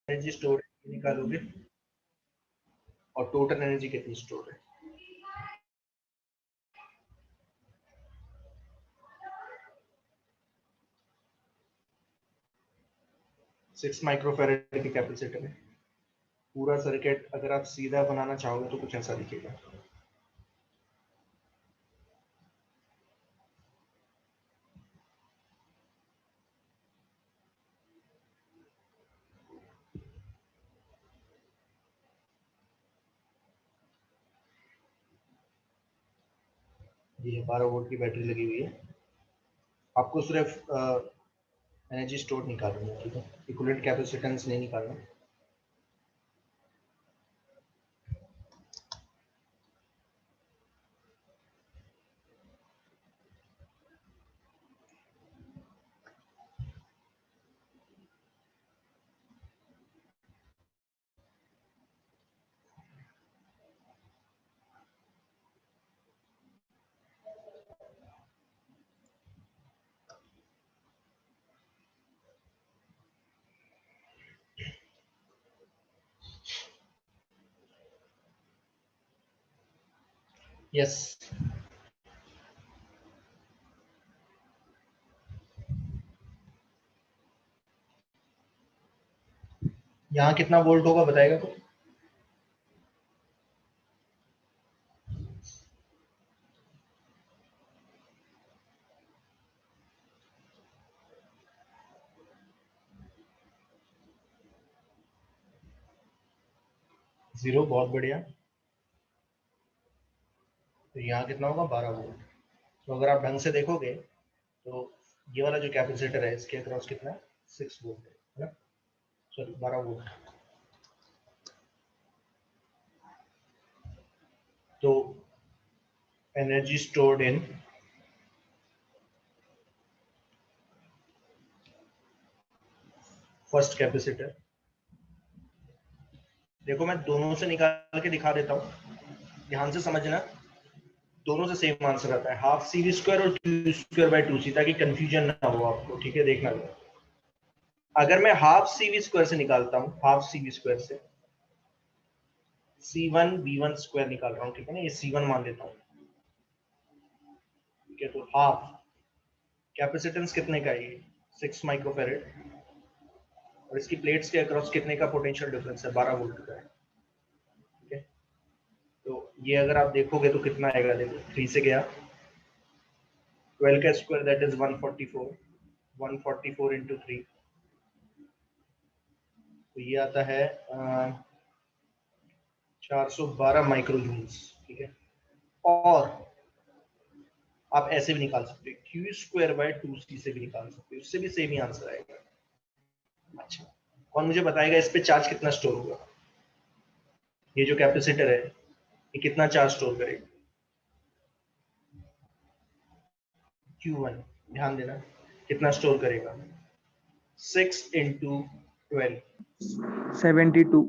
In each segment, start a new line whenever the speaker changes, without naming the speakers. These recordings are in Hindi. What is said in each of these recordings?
एनर्जी स्टोर निकालोगे और टोटल एनर्जी कितनी स्टोर है। सिक्स माइक्रोफैराड की कैपेसिटर है। पूरा सर्किट अगर आप सीधा बनाना चाहोगे तो कुछ ऐसा दिखेगा। ये 12 वोल्ट की बैटरी लगी हुई है। आपको सिर्फ एनर्जी स्टोर निकालनी है, ठीक है, इक्विवेलेंट कैपेसिटेंस नहीं निकालना। यस, यहाँ कितना वोल्ट होगा बताएगा तो। जीरो, बहुत बढ़िया। तो यहाँ कितना होगा 12 वोल्ट। तो अगर आप ढंग से देखोगे तो ये वाला जो कैपेसिटर है इसके अक्रॉस कितना है, 6 वोल्ट है ना, सॉरी 12 वोल्ट। तो energy stored in first capacitor, देखो मैं दोनों से निकाल के दिखा देता हूँ, ध्यान से समझना। दोनों से सेम आंसर आता है, हाफ सी वी स्क्वायर और क्यू स्क्वायर बाय 2c, ताकि कंफ्यूजन ना हो आपको, ठीक है। देखना, अगर मैं हाफ सी वी स्क्वायर से निकालता हूँ, हाफ सी वी स्क्वायर से C1 V1 स्क्वायर निकाल रहा हूँ, ठीक है ना, ये C1 मान लेता हूँ, ठीक है। तो हाफ कैपेसिटेंस कितने का है ये, 6 माइक्रोफैरेड, और इसकी प्लेट्स के अक्रॉस कितने का पोटेंशियल डिफरेंस है, 12 वोल्ट का है, ठीक है। तो ये अगर आप देखोगे तो कितना आएगा, देखो 3 से गया, 12 का स्क्वायर दैट इज 144, 144 इंटू 3, तो ये आता है 412 माइक्रो जूल्स, ठीक है। और आप ऐसे भी निकाल सकते हो, क्यू स्क्वायर बाय 2c से भी निकाल सकते हो, उससे भी सेम ही आंसर आएगा। अच्छा, कौन मुझे बताएगा इस पे चार्ज कितना स्टोर होगा, ये जो कैपेसिटर है ये कितना चार्ज स्टोर करेगा। Q1 ध्यान देना, कितना स्टोर करेगा, 6 इंटू 12,
72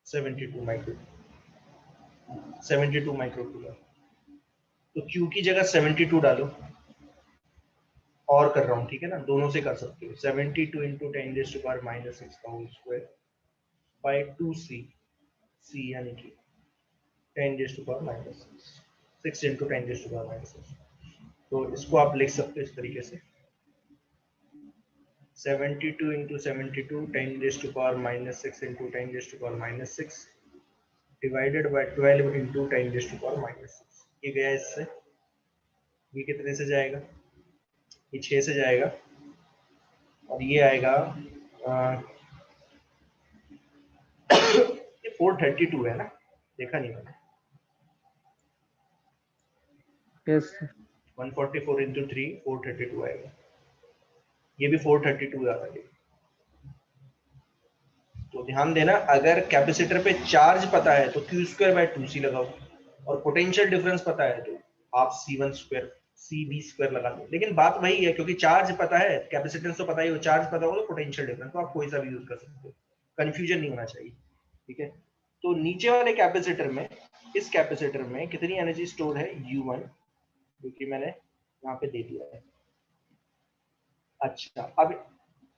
72 माइक्रो, 72 माइक्रो कूलर। तो Q की जगह 72 डालो, और कर रहा हूँ, ठीक है ना, दोनों से कर सकते हो, 72 इंटू 10⁻⁻6 का whole square by 2c, c यानी कि 10⁻⁻6, 6 इंटू 10⁻⁻6। तो इसको आप लिख सकते हो इस तरीके से, 72 into 72, 10⁻⁻6 into 10⁻⁻6 divided by 12 into 10⁻⁻6। ये गया इससे, ये कितने से जाएगा, ये 6 से जाएगा, और ये आएगा ये 432 है ना, देखा नहीं मैंने।
यस
144 इंटू 3 432 आएगा, ये भी 432 आ रहा है। तो ध्यान देना, अगर कैपेसिटर पे चार्ज पता है तो क्यू स्क्वायर बाय 2c लगाओ, और पोटेंशियल डिफरेंस पता है तो आप C1 स्क्वायर CV स्क्वायर लगा दो। लेकिन बात वही है, क्योंकि चार्ज पता है, कैपेसिटेंस तो पता ही हो, चार्ज पता हो तो पोटेंशियल डिफरेंस तो आप कोई सा भी यूज कर सकते हो, कंफ्यूजन नहीं होना चाहिए, ठीक है। तो नीचे वाले कैपेसिटर में, इस कैपेसिटर में कितनी एनर्जी स्टोर है, U1, जो कि मैंने यहाँ पे दे दिया है। अच्छा, अब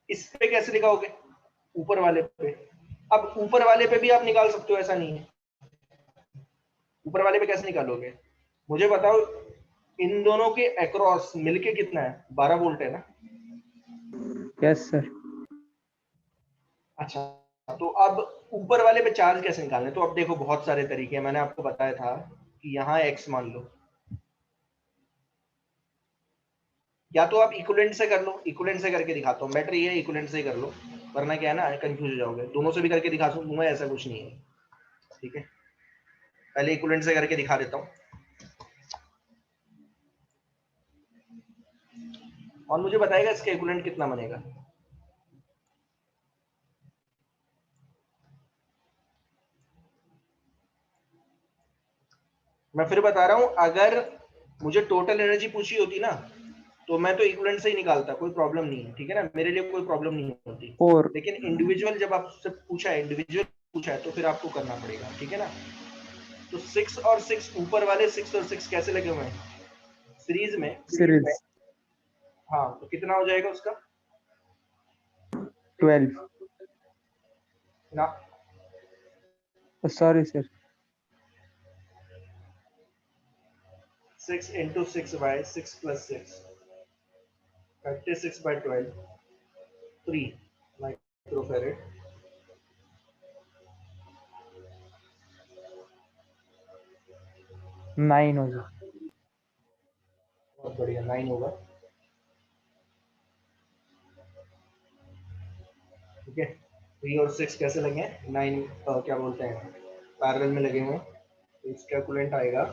इस पे कैसे लिखाओगे, ऊपर वाले पे। अब ऊपर वाले पे भी आप निकाल सकते हो, ऐसा नहीं है। ऊपर वाले पे कैसे निकालोगे, मुझे बताओ। इन दोनों के अक्रॉस मिलके कितना है, 12 वोल्ट है ना।
Yes sir.
अच्छा, तो अब ऊपर वाले पे चार्ज कैसे निकालने, तो अब देखो बहुत सारे तरीके हैं, मैंने आपको बताया था कि यहाँ x मान लो, या तो आप इक्विवेलेंट से कर लो, इक्विवेलेंट से करके दिखाता हूँ, बेटर ये है इक्विवेलेंट से ही कर लो, वरना क्या है ना कंफ्यूज हो जाओगे। दोनों से भी करके दिखा दूंगा, ऐसा कुछ नहीं है, ठीक है। पहले इक्विवेलेंट से करके दिखा देता हूँ, और मुझे बताएगा इसका इक्विवेलेंट कितना बनेगा। मैं फिर बता रहा हूं, अगर मुझे टोटल एनर्जी पूछी होती ना, तो मैं तो इक्विवेलेंट से ही निकालता, कोई प्रॉब्लम नहीं है, ठीक है ना, मेरे लिए कोई प्रॉब्लम नहीं होती।
और
लेकिन इंडिविजुअल जब आपसे पूछा है, इंडिविजुअल पूछा है, तो फिर आपको करना पड़ेगा, ठीक है ना। तो 6 और 6 ऊपर वाले 6 और 6 कैसे लगे हुए हैं, सीरीज में।
सीरीज
हाँ, तो कितना हो जाएगा उसका
12।
ना,
sorry sir.
6 into 6 by 6 plus 6, 36 by 12, 3 microfarad.
9 हो गया।
बहुत बढ़िया, 9 होगा, ठीक है। 3 और 6 कैसे लगे हैं, 9 क्या बोलते हैं, पैरेलल में लगे हुए हैं, तो इसका इक्विवेलेंट आएगा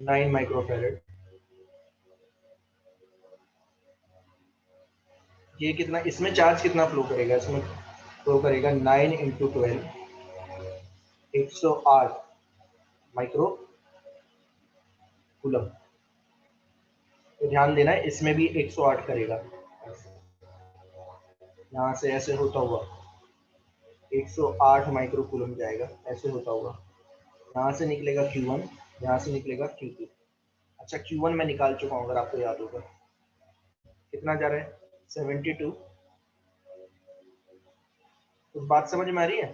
9 माइक्रोफेरेड। ये कितना, इसमें चार्ज कितना फ्लो करेगा, इसमें फ्लो करेगा 9 इंटू 12, 108 माइक्रो कूलम। तो ध्यान देना है, इसमें भी 108 करेगा, यहाँ से ऐसे होता हुआ 108 माइक्रो कूलम जाएगा, ऐसे होता हुआ, यहाँ से निकलेगा Q1, यहाँ से निकलेगा Q2। अच्छा, Q1 मैं निकाल चुका हूँ, अगर आपको याद होगा, कितना जा रहा है 72। तो बात समझ में आ रही है।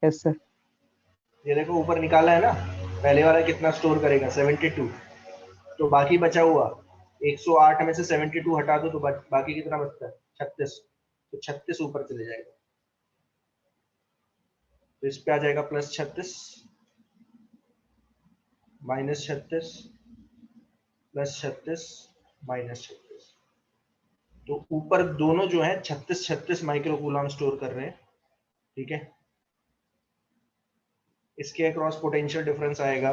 Yes sir.
ये देखो ऊपर निकाला है ना, पहले वाला कितना स्टोर करेगा 72, तो बाकी बचा हुआ 108 में से 72 हटा दो, तो बाकी कितना बचता है 36, तो 36 ऊपर चले जाएगा, तो इस पे आ जाएगा +36, -36, +36, -36। तो ऊपर दोनों जो है 36 माइक्रो कूलम स्टोर कर रहे हैं, ठीक है। इसके अक्रॉस पोटेंशियल डिफरेंस आएगा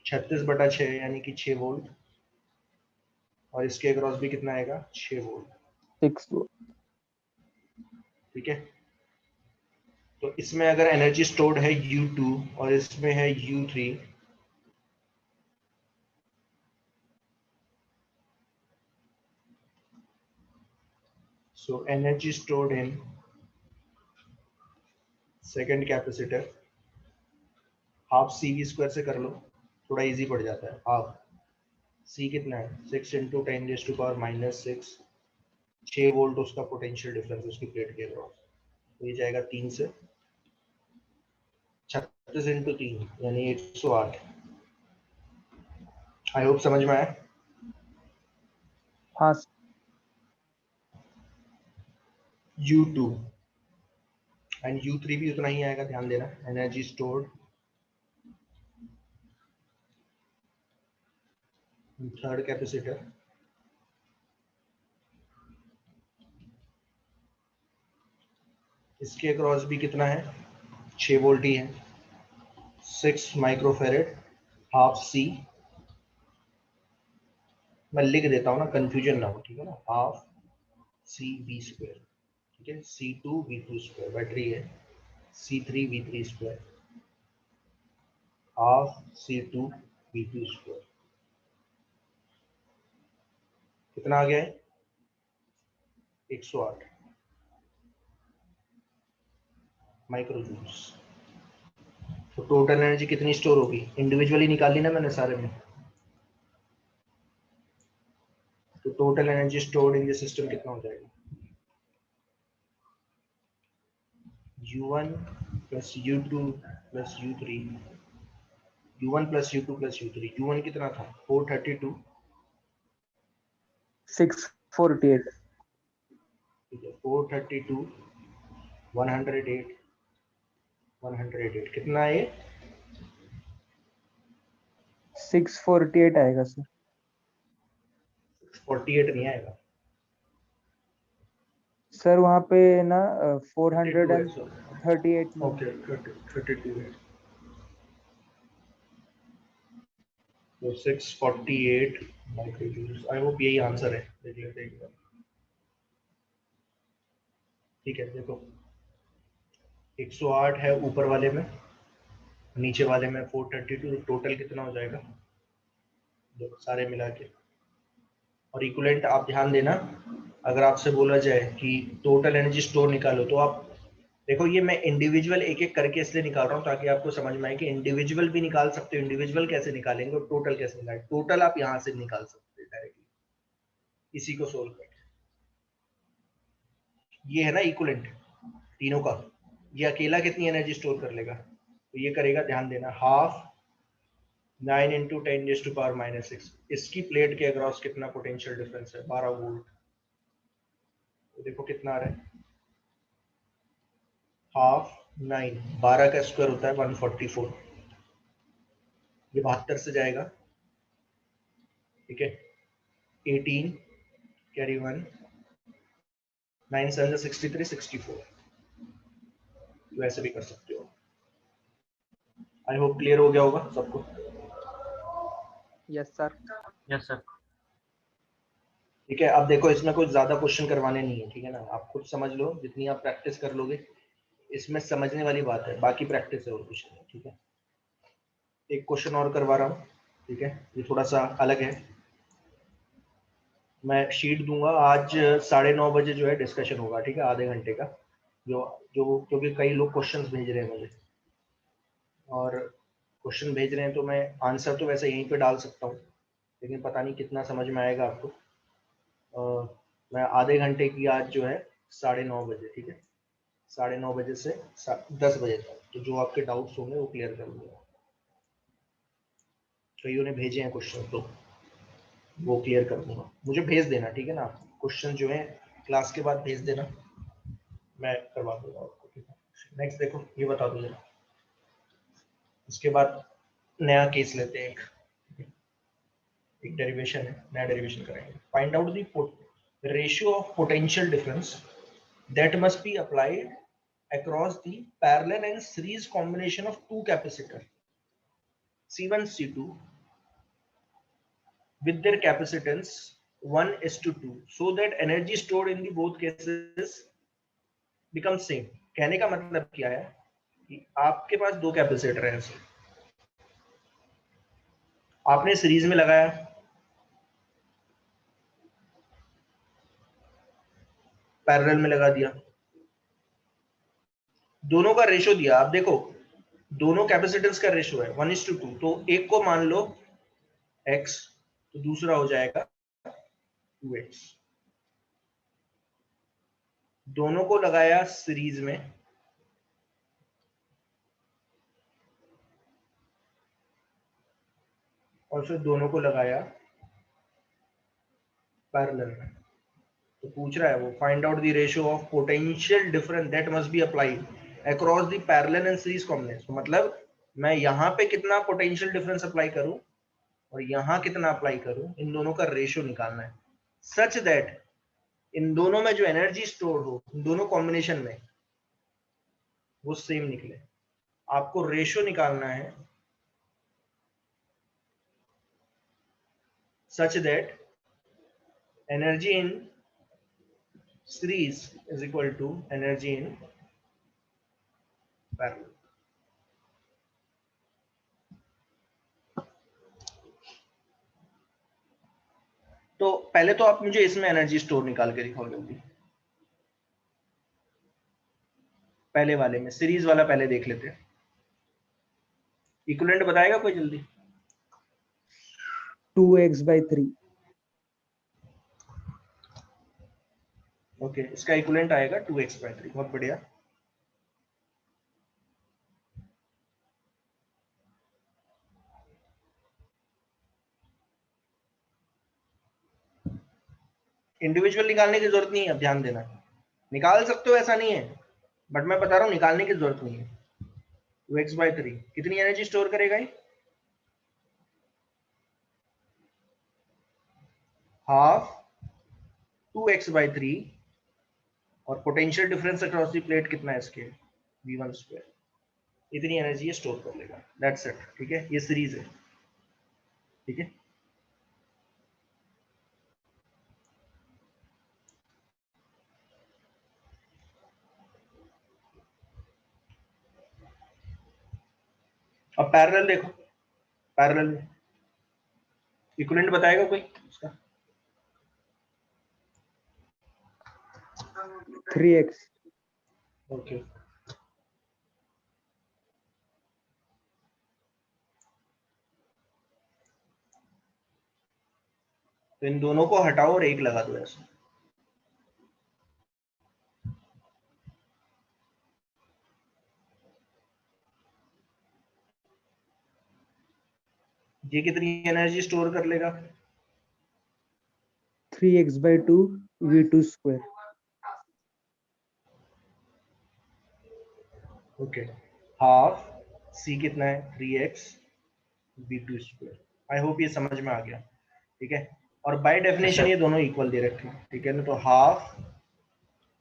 36/6 यानी कि 6 वोल्ट, और इसके अक्रॉस भी कितना आएगा 6 वोल्ट,
6।
ठीक है। तो इसमें अगर एनर्जी स्टोर्ड है U2 और इसमें है U3, so energy stored in second capacitor, half CV² से कर लो, थोड़ा इजी पड़ जाता है। हाफ C कितना है 6 इंटू 10⁻⁻6, 6 वोल्ट उसका पोटेंशियल डिफरेंस उसकी प्लेट के अक्रॉस, तो ये जाएगा 3 से 36 इंटू 3 यानी 108। आई होप समझ में आया।
हाँ
U2 एंड U3 भी उतना ही आएगा, ध्यान देना। एनर्जी स्टोर्ड थर्ड कैपेसिटर, इसके अक्रॉस भी कितना है 6 वोल्ट ही है, 6 माइक्रोफेरेड, हाफ C, मैं लिख देता हूँ ना, कंफ्यूजन ना हो, ठीक है ना, हाफ CV², ठीक है, C2V2², बैटरी है C3V3², हाफ C2V2², कितना आ गया है 108 माइक्रो जूल्स। तो टोटल एनर्जी कितनी स्टोर होगी, इंडिविजुअली निकाली ना मैंने सारे में, तो total energy stored in the system कितना हो जाएगा? U1 plus U2 plus U3, U1 plus U2 plus U3. U1 कितना था? 432.
648.
ठीक है, 432, 108, 108 कितना है ये?
648 आएगा सर।
48 नहीं आएगा
सर वहाँ पे ना
32 है,
438 में।
ओके 32 है, तो 648 माइक्रोजूल्स। आई होप यही आंसर है, देख लेते हैं एक बार। ठीक है, देखो 108 है ऊपर वाले में, नीचे वाले में 432, तो टोटल कितना हो जाएगा देखो सारे मिला के। और इक्विवेलेंट आप ध्यान देना, अगर आपसे बोला जाए कि टोटल एनर्जी स्टोर निकालो, तो आप देखो ये मैं इंडिविजुअल एक एक करके इसलिए निकाल रहा हूँ ताकि आपको समझ में आए कि इंडिविजुअल भी निकाल सकते हो, इंडिविजुअल कैसे निकालेंगे और टोटल कैसे निकालेंगे। टोटल आप यहाँ से निकाल सकते हो डायरेक्टली इसी को सोल्व करके। ये है ना इक्विवेलेंट तीनों का, ये अकेला कितनी एनर्जी स्टोर कर लेगा? तो ये करेगा, ध्यान देना, हाफ 9 into 10⁻⁻6। इसकी प्लेट के अक्रॉस कितना पोटेंशियल डिफरेंस है? 12 वोल्ट। तो देखो कितना आ रहा है, हाफ 9, 12 का स्क्वायर होता है 144, ये 72 से जाएगा। ठीक है, 18 कैरी 1, 9 7 63, 64। वैसे भी कर सकते हो। आई होप क्लियर हो गया होगा सबको।
Yes sir.
Yes sir.
ठीक है, अब देखो इसमें कुछ ज्यादा क्वेश्चन करवाने नहीं है, ठीक है ना, आप खुद समझ लो, जितनी आप प्रैक्टिस कर लोगे इसमें समझने वाली बात है, बाकी प्रैक्टिस है और कुछ नहीं। ठीक है, एक क्वेश्चन और करवा रहा हूँ, ठीक है, ये थोड़ा सा अलग है। मैं शीट दूंगा आज 9:30 बजे जो है डिस्कशन होगा, ठीक है, आधे घंटे का, जो जो क्योंकि कई लोग क्वेश्चंस भेज रहे हैं मुझे, और क्वेश्चन भेज रहे हैं तो मैं आंसर तो वैसे यहीं पे डाल सकता हूँ, लेकिन पता नहीं कितना समझ में आएगा आपको। मैं आधे घंटे की आज जो है 9:30 बजे, ठीक है, 9:30 बजे से 10 बजे तक, तो जो आपके डाउट्स होंगे वो क्लियर कर दूंगा। कईयों ने भेजे हैं क्वेश्चन, तो वो क्लियर कर दूंगा, मुझे भेज देना, ठीक है ना, क्वेश्चन जो है क्लास के बाद भेज देना, मैं करवा दूंगा आपको। ठीक है, नेक्स्ट देखो, ये बता दो जरा, इसके बाद नया केस लेते हैं, एक डेरिवेशन है, नया डेरिवेशन करेंगे। Find out the ratio of potential difference that must be applied across the parallel and series combination of two capacitor C1 C2 with their capacitance 1:2 so that energy stored in the both cases become same। कहने का मतलब क्या है कि आपके पास दो कैपेसिटर हैं, आपने सीरीज में लगाया, पैरेलल में लगा दिया, दोनों का रेशियो दिया। आप देखो दोनों कैपेसिटेंस का रेशियो है 1:2, तो एक को मान लो x, तो दूसरा हो जाएगा 2x। दोनों को लगाया सीरीज में, और फिर दोनों को लगाया पैरेलल में। तो पूछ रहा है वो, find out the ratio of potential difference that must be applied across the parallel and series combination. मतलब मैं यहाँ पे कितना पोटेंशियल डिफरेंस अप्लाई करूं और यहाँ कितना अप्लाई करूं, इन दोनों का रेशियो निकालना है, सच दैट इन दोनों में जो एनर्जी स्टोर हो, इन दोनों कॉम्बिनेशन में, वो सेम निकले। आपको रेशियो निकालना है such that energy in series is equal to energy in parallel। तो पहले तो आप मुझे इसमें एनर्जी स्टोर निकाल के दिखाओ जल्दी, पहले वाले में सीरीज वाला पहले देख लेते हैं। इक्विवेलेंट बताएगा कोई जल्दी?
2x/3।
ओके, इसका इक्विवेलेंट आएगा 2x/3। बहुत बढ़िया। इंडिविजुअल निकालने की जरूरत नहीं है, अब ध्यान देना। निकाल सकते हो, ऐसा नहीं है, बट मैं बता रहा हूं निकालने की जरूरत नहीं है। 2x/3 कितनी एनर्जी स्टोर करेगा ये? हाफ 2x/3, और potential difference across the plate कितना है इसके? v1²। इतनी एनर्जी ये स्टोर कर लेगा, दैट्स इट। ठीक है, ये सीरीज है। ठीक है, अब पैरेलल देखो, पैरेलल में इक्विवेलेंट बताएगा कोई उसका?
3x।
ओके, तो इन दोनों को हटाओ और एक लगा दो ऐसे। ये कितनी एनर्जी स्टोर कर लेगा?
3x/2 v2²।
Okay, half c कितना है? 3x v2²। आई होप ये समझ में आ गया। ठीक है, और बाय डेफिनेशन ये दोनों इक्वल दे रखे हैं। ठीक है ना, तो half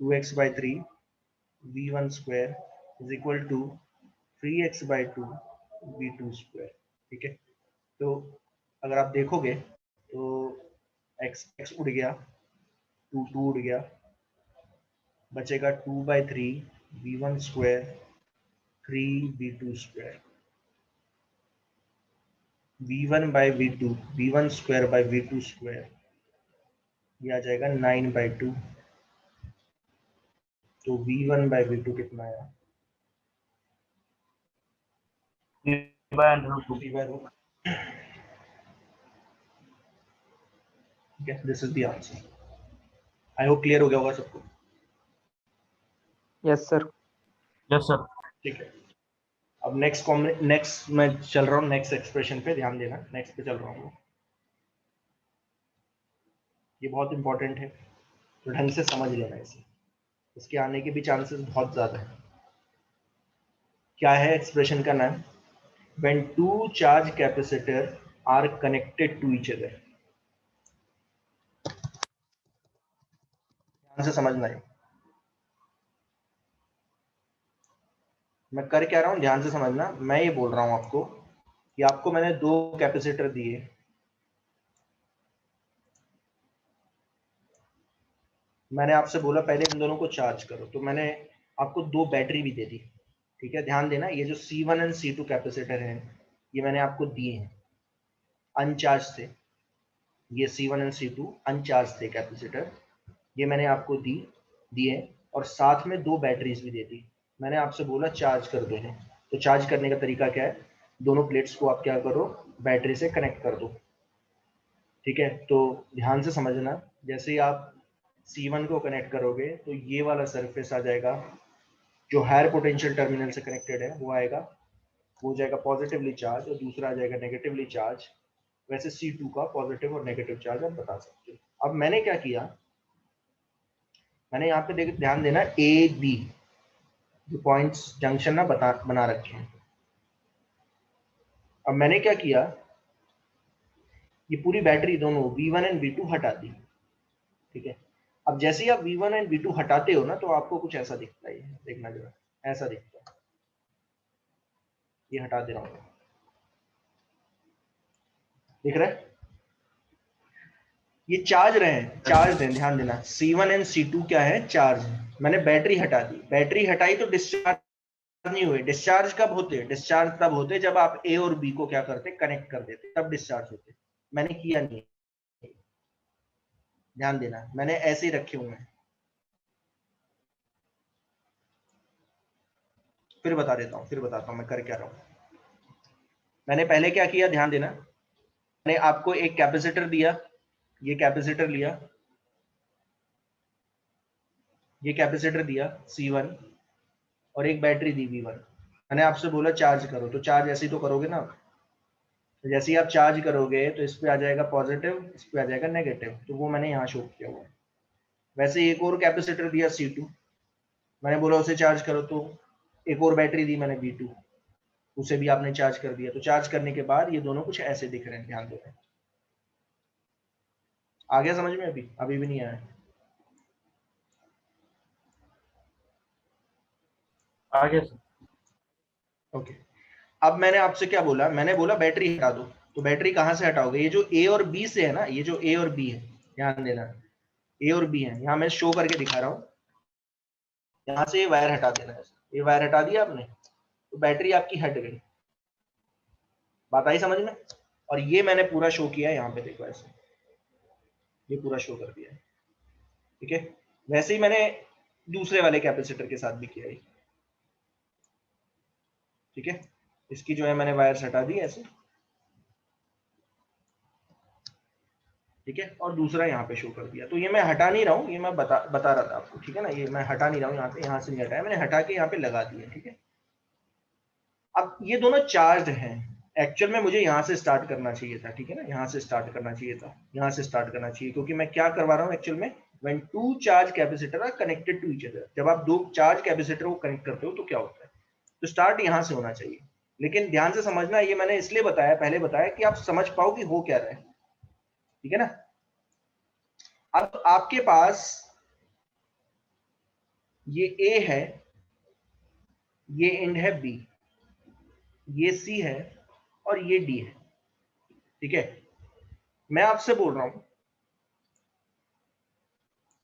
2x/3 v1² is equal to 3x/2 v2²। ठीक है, तो अगर आप देखोगे तो x उड़ गया, 2 उड़ गया, बचेगा 2/3 v1², 3 v2²। v1/v2, v1² ये आ जाएगा 9/2। तो v1/v2 कितना आया?
3/√2।
3/2। This is the answer. I hope clear हो गया होगा सबको।
Yes sir.
Yes sir.
ठीक है, अब नेक्स्ट मैं चल रहा हूँ, नेक्स्ट एक्सप्रेशन पे ध्यान देना, नेक्स्ट पे चल रहा हूँ। ये बहुत इंपॉर्टेंट है, तो ढंग से समझ लेना इसे, इसके आने के भी चांसेस बहुत ज्यादा है। क्या है एक्सप्रेशन का नाम? when two charge capacitor are connected to each other। ध्यान से समझना है, मैं कर क्या रहा हूं, ध्यान से समझना। मैं ये बोल रहा हूं आपको कि आपको मैंने दो कैपेसिटर दिए, मैंने आपसे बोला पहले इन दोनों को चार्ज करो, तो मैंने आपको दो बैटरी भी दे दी। ठीक है, ध्यान देना, ये जो C1 एंड C2 कैपेसिटर हैं ये मैंने आपको दिए हैं, अनचार्ज थे। ये C1 एंड C2 अनचार्ज थे कैपेसिटर, ये मैंने आपको दिए, और साथ में दो बैटरीज भी दे दी। मैंने आपसे बोला चार्ज कर दो। तो चार्ज करने का तरीका क्या है? दोनों प्लेट्स को आप क्या करो, बैटरी से कनेक्ट कर दो। ठीक है, तो ध्यान से समझना, जैसे ही आप C1 को कनेक्ट करोगे तो ये वाला सरफेस आ जाएगा जो हायर पोटेंशियल टर्मिनल से कनेक्टेड है, वो आएगा, वो हो जाएगा पॉजिटिवली चार्ज, और दूसरा आ जाएगा नेगेटिवली चार्ज। वैसे C2 का पॉजिटिव और नेगेटिव चार्ज आप बता सकते हो। अब मैंने क्या किया, मैंने यहाँ पे ध्यान देना, ए बी जो पॉइंट्स जंक्शन ना बना रखे हैं। अब मैंने क्या किया, ये पूरी बैटरी दोनों V1 एंड V2 हटा दी। ठीक है, अब जैसे ही आप V1 एंड V2 हटाते हो ना, तो आपको कुछ ऐसा दिखता है, देखना जरा, ऐसा दिखता है। ये हटा दे रहा हूं, दिख रहा है? ये चार्ज रहे हैं, चार्ज हैं, ध्यान देना। C1 एंड C2 क्या है? चार्ज है। मैंने बैटरी हटा दी, बैटरी हटाई तो डिस्चार्ज नहीं हुए। डिस्चार्ज कब होते? डिस्चार्ज तब होते जब आप ए और बी को क्या करते? कनेक्ट कर देते, तब डिस्चार्ज होते। मैंने किया नहीं, ध्यान देना, मैंने ऐसे ही रखे हुए हैं। फिर बता देता हूँ, फिर बताता हूँ मैं कर क्या रहा हूँ। मैंने पहले क्या किया, ध्यान देना, मैंने आपको एक कैपेसिटर दिया, ये कैपेसिटर लिया, ये कैपेसिटर दिया C1 और एक बैटरी दी V1। मैंने आपसे बोला चार्ज करो, तो चार्ज ऐसे ही तो करोगे ना। तो जैसे ही आप चार्ज करोगे तो इस पे आ जाएगा पॉजिटिव, इस पे आ जाएगा नेगेटिव, तो वो मैंने यहाँ शो किया हुआ है। वैसे एक और कैपेसिटर दिया C2, मैंने बोला उसे चार्ज करो, तो एक और बैटरी दी मैंने V2, उसे भी आपने चार्ज कर दिया। तो चार्ज करने के बाद ये दोनों कुछ ऐसे दिख रहे हैं, ध्यान दो। आ गया समझ में? अभी भी नहीं आया?
आ गया सर।
ओके। अब मैंने आपसे क्या बोला, मैंने बोला बैटरी हटा दो। तो बैटरी कहाँ से हटाओगे? ये जो ए और बी से है ना, ये जो ए और बी है, ध्यान देना, ए और बी है, यहाँ मैं शो करके दिखा रहा हूँ। यहाँ से ये वायर हटा देना है, ये वायर हटा दिया आपने, तो बैटरी आपकी हट गई। बात आई समझ में? और ये मैंने पूरा शो किया है यहाँ पे, देखो ऐसे, ये पूरा शो कर दिया है, ठीक है। वैसे ही मैंने दूसरे वाले कैपेसिटर के साथ भी किया है, ठीक है। इसकी जो है मैंने वायर्स हटा दी ऐसे, ठीक है, और दूसरा यहाँ पे शो कर दिया। तो ये मैं हटा नहीं रहा हूँ, ये मैं बता रहा था आपको, ठीक है ना। ये मैं हटा नहीं रहा हूँ यहाँ पे, यहाँ से नहीं हटाया मैंने, हटा के यहाँ पे लगा दिया, ठीक है। अब ये दोनों चार्ज हैं। एक्चुअल में मुझे यहाँ से स्टार्ट करना चाहिए था, ठीक है ना, यहाँ से स्टार्ट करना चाहिए था, यहाँ से स्टार्ट करना चाहिए, क्योंकि मैं क्या करवा रहा हूँ एक्चुअल में, when two charge capacitor are connected to each other, जब आप दो चार्ज कैपेसिटर को कनेक्ट करते हो तो क्या होता है, तो स्टार्ट यहाँ से होना चाहिए। लेकिन ध्यान से समझना, ये मैंने इसलिए बताया, पहले बताया कि आप समझ पाओ कि हो क्या रहा है, ठीक है ना। अब आपके पास ये A है, ये एंड है B, ये C है और ये D है, ठीक है। मैं आपसे बोल रहा हूं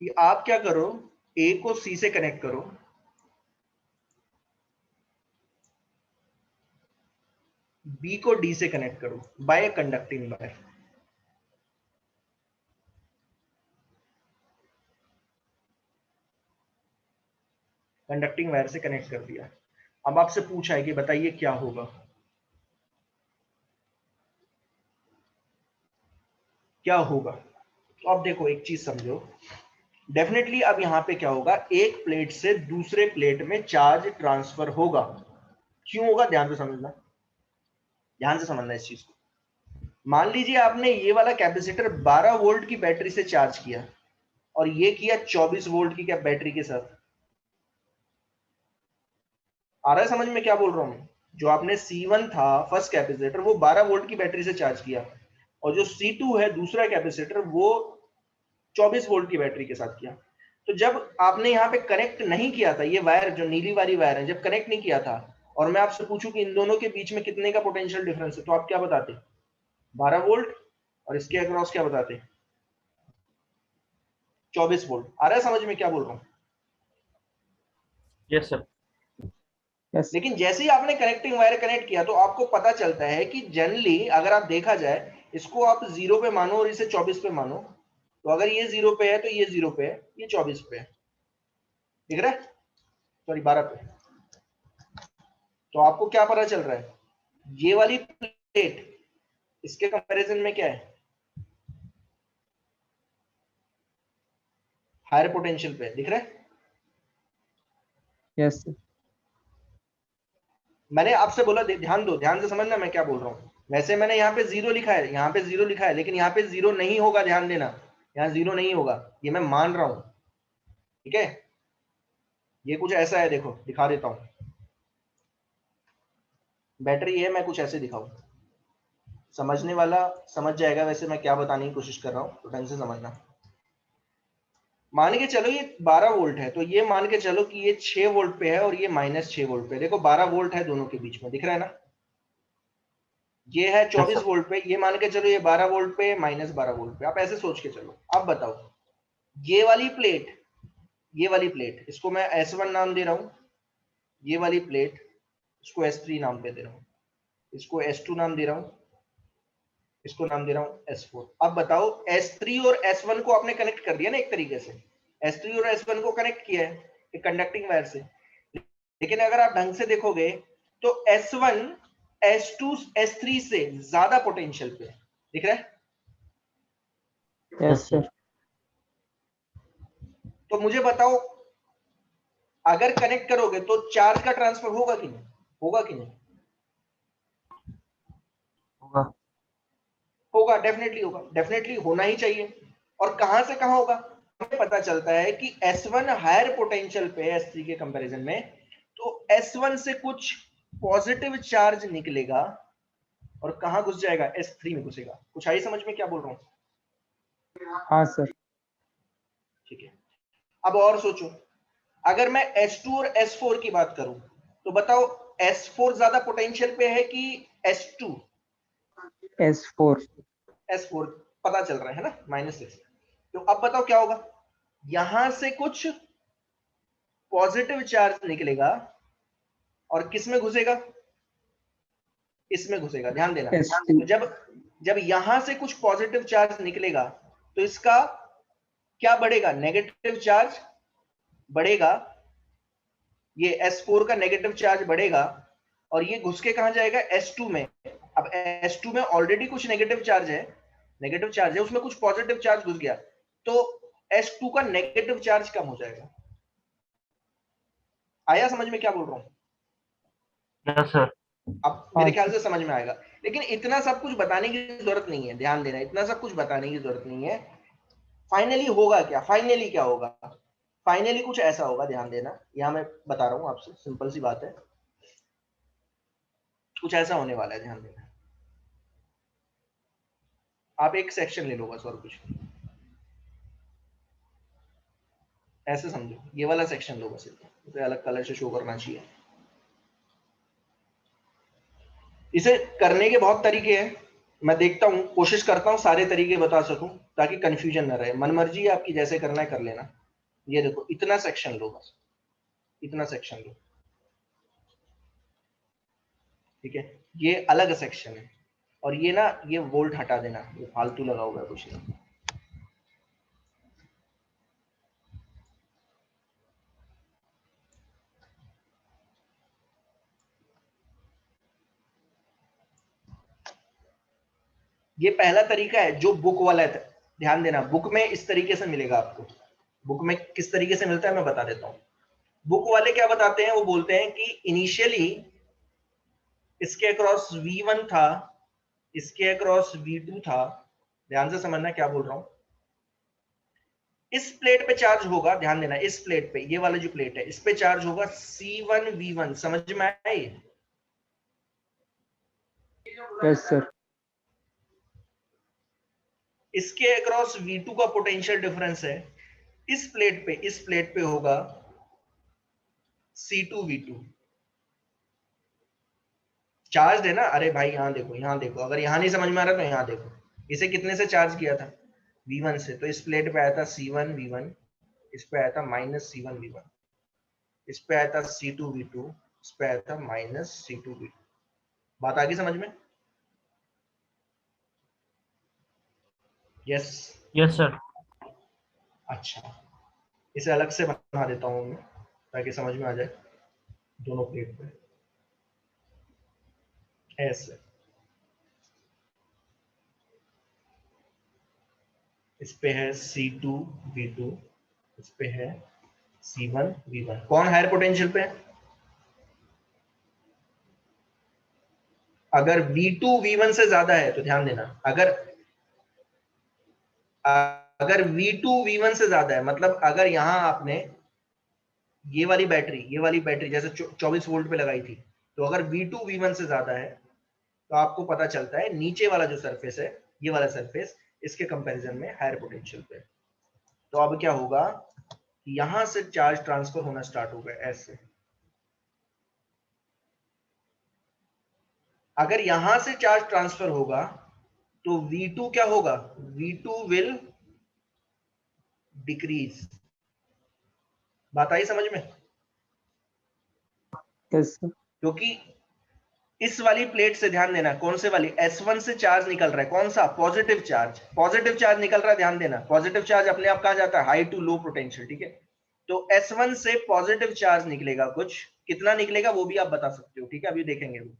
कि आप क्या करो, A को C से कनेक्ट करो, B को D से कनेक्ट करो bye conducting wire. Conducting wire से कनेक्ट कर दिया। अब आपसे पूछा है कि बताइए क्या होगा, क्या होगा। तो अब देखो एक चीज समझो, डेफिनेटली अब यहां पे क्या होगा, एक प्लेट से दूसरे प्लेट में चार्ज ट्रांसफर होगा। क्यों होगा? ध्यान से समझना, ध्यान से समझना इस चीज को। मान लीजिए आपने ये वाला कैपेसिटर 12 वोल्ट की बैटरी से चार्ज किया और ये किया 24 वोल्ट की क्या बैटरी के साथ। आ रहा है समझ में क्या बोल रहा हूं? जो आपने C1 था फर्स्ट कैपेसिटर, वो 12 वोल्ट की बैटरी से चार्ज किया, और जो C2 है दूसरा कैपेसिटर, वो 24 वोल्ट की बैटरी के साथ किया। तो जब आपने यहाँ पे कनेक्ट नहीं किया था, ये वायर जो नीली वाली वायर है, जब कनेक्ट नहीं किया था, और मैं आपसे पूछूं कि इन दोनों के बीच में कितने का पोटेंशियल डिफरेंस है, तो आप क्या बताते? 12 वोल्ट, और इसके अक्रॉस क्या बताते? 24 वोल्ट। आ रहा है समझ में क्या बोल रहा हूँ?
Yes sir.
Yes.
लेकिन जैसे ही आपने कनेक्टिंग वायर कनेक्ट किया तो आपको पता चलता है कि जनरली अगर आप देखा जाए, इसको आप 0 पे मानो और इसे 24 पे मानो, तो अगर ये 0 पे है तो ये 0 पे है, ये 24 पे है, दिख रहा है? सॉरी 12 पे। तो आपको क्या पता चल रहा है, ये वाली प्लेट इसके कंपैरिजन में क्या है, हायर पोटेंशियल पे, दिख रहा है?
Yes. Sir.
मैंने आपसे बोला, ध्यान दो, ध्यान से समझना मैं क्या बोल रहा हूँ। वैसे मैंने यहाँ पे 0 लिखा है, यहाँ पे 0 लिखा है, लेकिन यहाँ पे 0 नहीं होगा, ध्यान देना, यहाँ 0 नहीं होगा, ये मैं मान रहा हूँ, ठीक है। ये कुछ ऐसा है, देखो दिखा देता हूँ, बैटरी है, मैं कुछ ऐसे दिखाऊं, समझने वाला समझ जाएगा। वैसे मैं क्या बताने की कोशिश कर रहा हूँ, तो ढंग से समझना। मान के चलो ये 12 वोल्ट है, तो ये मान के चलो कि ये 6 वोल्ट पे है और ये -6 वोल्ट पे। देखो 12 वोल्ट है दोनों के बीच में, दिख रहा है ना। ये है 24 वोल्ट पे, ये मान के चलो ये 12 वोल्ट पे, -12 वोल्ट पे। आप ऐसे सोच के चलो। अब बताओ, ये वाली प्लेट, ये वाली प्लेट, इसको मैं S1 नाम दे रहा हूँ, ये वाली प्लेट इसको S3 नाम पे दे रहा हूँ, इसको S2 नाम दे रहा हूँ, इसको नाम दे रहा हूं S4। अब बताओ, S3 और S1 को आपने कनेक्ट कर दिया ना एक तरीके से, S3 और S1 को कनेक्ट किया है एक कंडक्टिंग वायर से। लेकिन अगर आप ढंग से देखोगे तो S1 S2 S3 से ज्यादा पोटेंशियल पे, दिख रहा है?
Yes, sir.
तो मुझे बताओ, अगर कनेक्ट करोगे तो चार्ज का ट्रांसफर होगा कि नहीं, होगा कि नहीं?
होगा।
होगा, डेफिनेटली होगा, डेफिनेटली होना ही चाहिए। और कहां से कहां होगा? हमें पता चलता है कि S1 हायर पोटेंशियल पे S3 के कंपैरिजन में, तो S1 से कुछ पॉजिटिव चार्ज निकलेगा और कहां घुस जाएगा? S3 में घुसेगा। कुछ आई समझ में क्या बोल रहा हूं?
हाँ सर।
ठीक है, अब और सोचो, अगर मैं S2 और S4 की बात करूं तो बताओ, S4 ज्यादा पोटेंशियल पे है कि S2?
S4।
S4 पता चल रहा है ना, -6। तो अब बताओ क्या होगा? यहां से कुछ पॉजिटिव चार्ज निकलेगा और किस में घुसेगा? इसमें घुसेगा, ध्यान देना।
S2।
तो जब जब यहां से कुछ पॉजिटिव चार्ज निकलेगा तो इसका क्या बढ़ेगा? नेगेटिव चार्ज बढ़ेगा, ये S4 का नेगेटिव चार्ज बढ़ेगा और ये घुस के कहां जाएगा? S2 में। अब S2 में ऑलरेडी कुछ नेगेटिव चार्ज है, उसमें कुछ पॉजिटिव चार्ज घुस गया, तो S2 का नेगेटिव चार्ज कम हो जाएगा। आया समझ में क्या बोल रहा हूं?
Yes sir.
अब मेरे ख्याल से समझ में आएगा। लेकिन इतना सब कुछ बताने की जरूरत नहीं है, ध्यान देना, इतना सब कुछ बताने की जरूरत नहीं है। फाइनली होगा क्या? फाइनली क्या होगा? फाइनली कुछ ऐसा होगा, ध्यान देना, यहां मैं बता रहा हूं आपसे, सिंपल सी बात है, कुछ ऐसा होने वाला है, ध्यान देना। आप एक सेक्शन ले लो बस, और कुछ ऐसे समझो, ये वाला सेक्शन लो बस, इसे अलग कलर से शो करना चाहिए। इसे करने के बहुत तरीके हैं, मैं देखता हूं, कोशिश करता हूं सारे तरीके बता सकूं ताकि कंफ्यूजन ना रहे। मनमर्जी है आपकी, जैसे करना है कर लेना। ये देखो, इतना सेक्शन लो बस, इतना सेक्शन लो, ठीक है? ये अलग सेक्शन है। और ये ना, ये वोल्ट हटा देना, ये फालतू लगा हुआ है कुछ नहीं। ये पहला तरीका है जो बुक वाला है, ध्यान देना, बुक में इस तरीके से मिलेगा आपको। बुक में किस तरीके से मिलता है मैं बता देता हूं। बुक वाले क्या बताते हैं? वो बोलते हैं कि इनिशियली इसके अक्रॉस V1 था, इसके अक्रॉस V2 था। ध्यान से समझना क्या बोल रहा हूं। इस प्लेट पे चार्ज होगा, ध्यान देना, इस प्लेट पे, ये वाला जो प्लेट है, इस पे चार्ज होगा C1V1। समझ में आया ये?
Yes sir.
इसके अक्रॉस V2 का पोटेंशियल डिफरेंस है, इस प्लेट पे होगा C2V2। चार्ज है ना, अरे भाई यहां देखो, यहां देखो, अगर यहां नहीं समझ में आ रहा तो यहां देखो। इसे कितने से चार्ज किया था? V1 से। तो इस प्लेट पे आया था C1V1, इस पे आया था -C1V1, इस पे आया था C2V2, इस पे आया था -C2V2। बात आ गई समझ में? यस।
Yes sir.
अच्छा, इसे अलग से बना देता हूं मैं ताकि समझ में आ जाए। दोनों प्लेट पे ऐसे, इस पे है C2V2, इस पे है C1V1। कौन हायर पोटेंशियल पे है? अगर V2 V1 से ज्यादा है तो ध्यान देना, अगर V2 V1 से ज्यादा है, मतलब अगर यहां आपने ये वाली बैटरी जैसे 24 वोल्ट पे लगाई थी, तो अगर V2 V1 से ज्यादा है तो आपको पता चलता है नीचे वाला जो सरफेस है, ये वाला सरफेस, इसके कंपैरिजन में हायर पोटेंशियल पे। तो अब क्या होगा, यहां से चार्ज ट्रांसफर होना स्टार्ट होगा ऐसे। अगर यहां से चार्ज ट्रांसफर होगा तो V2 क्या होगा? V2 will decrease. बात आई समझ में?
Yes sir.
क्योंकि इस वाली प्लेट से, ध्यान देना, कौन से वाली, S1 से चार्ज निकल रहा है, कौन सा? Positive charge. पॉजिटिव चार्ज निकल रहा है, ध्यान देना, पॉजिटिव चार्ज अपने आप कहा जाता है हाई टू लो पोटेंशियल, ठीक है? तो S1 से पॉजिटिव चार्ज निकलेगा, कुछ कितना निकलेगा वो भी आप बता सकते हो, ठीक है? अभी देखेंगे वो।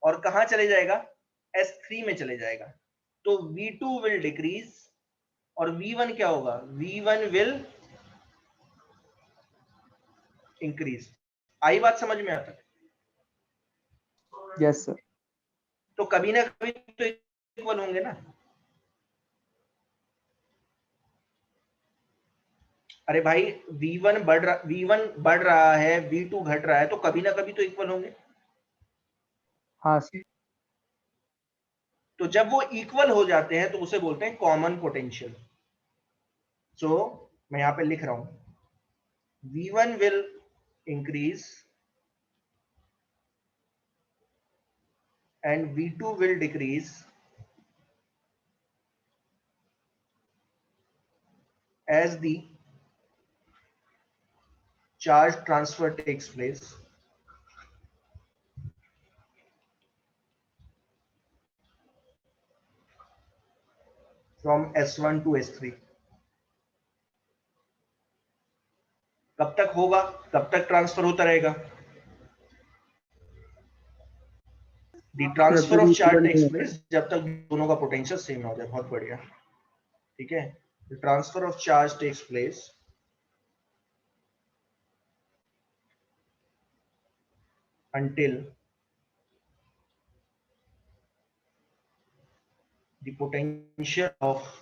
और कहां चले जाएगा? S3 में चले जाएगा। तो V2 विल डिक्रीज और V1 क्या होगा? V1 will increase. आई बात समझ में आता है?
Yes sir.
तो कभी ना कभी तो इक्वल होंगे ना। अरे भाई V1 बढ़ रहा है, V2 घट रहा है, तो कभी ना कभी तो इक्वल होंगे।
हाँ सर।
तो जब वो इक्वल हो जाते हैं तो उसे बोलते हैं कॉमन पोटेंशियल। सो मैं यहां पे लिख रहा हूं, V1 will increase and V2 will decrease as the charge transfer takes place from S1 to S3। कब तक होगा, कब तक ट्रांसफर होता रहेगा? The transfer of charge takes place जब तक दोनों का पोटेंशियल सेम ना हो जाए। बहुत बढ़िया, ठीक है। The transfer of charge takes place until the potential of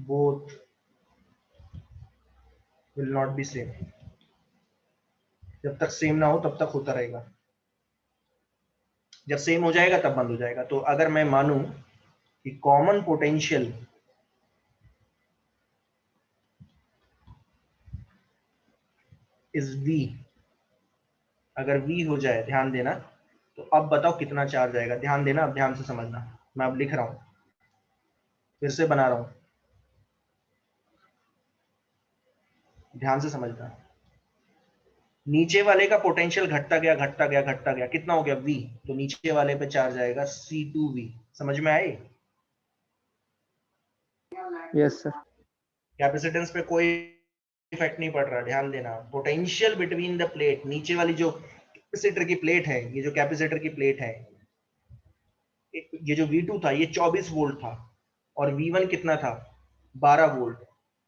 both will not be same। जब तक सेम ना हो तब तक होता रहेगा, जब सेम हो जाएगा तब बंद हो जाएगा। तो अगर मैं मानूं कि कॉमन पोटेंशियल इज V, अगर V हो जाए, ध्यान देना, तो अब बताओ कितना चार्ज आएगा। ध्यान देना, अब ध्यान से समझना। मैं अब लिख रहा हूं, फिर से बना रहा हूं, ध्यान से समझना। नीचे वाले का पोटेंशियल घटता गया घटता गया घटता गया, कितना हो गया V, तो नीचे वाले पे चार्ज आएगा C2V। समझ में आए?
Yes sir.
कैपेसिटेंस पे कोई इफेक्ट नहीं पड़ रहा, ध्यान देना। पोटेंशियल बिटवीन द प्लेट, नीचे वाली जो कैपेसिटर की प्लेट है, ये जो कैपेसिटर की प्लेट है, ये जो V2 था ये 24 वोल्ट था और V1 कितना था, 12 वोल्ट।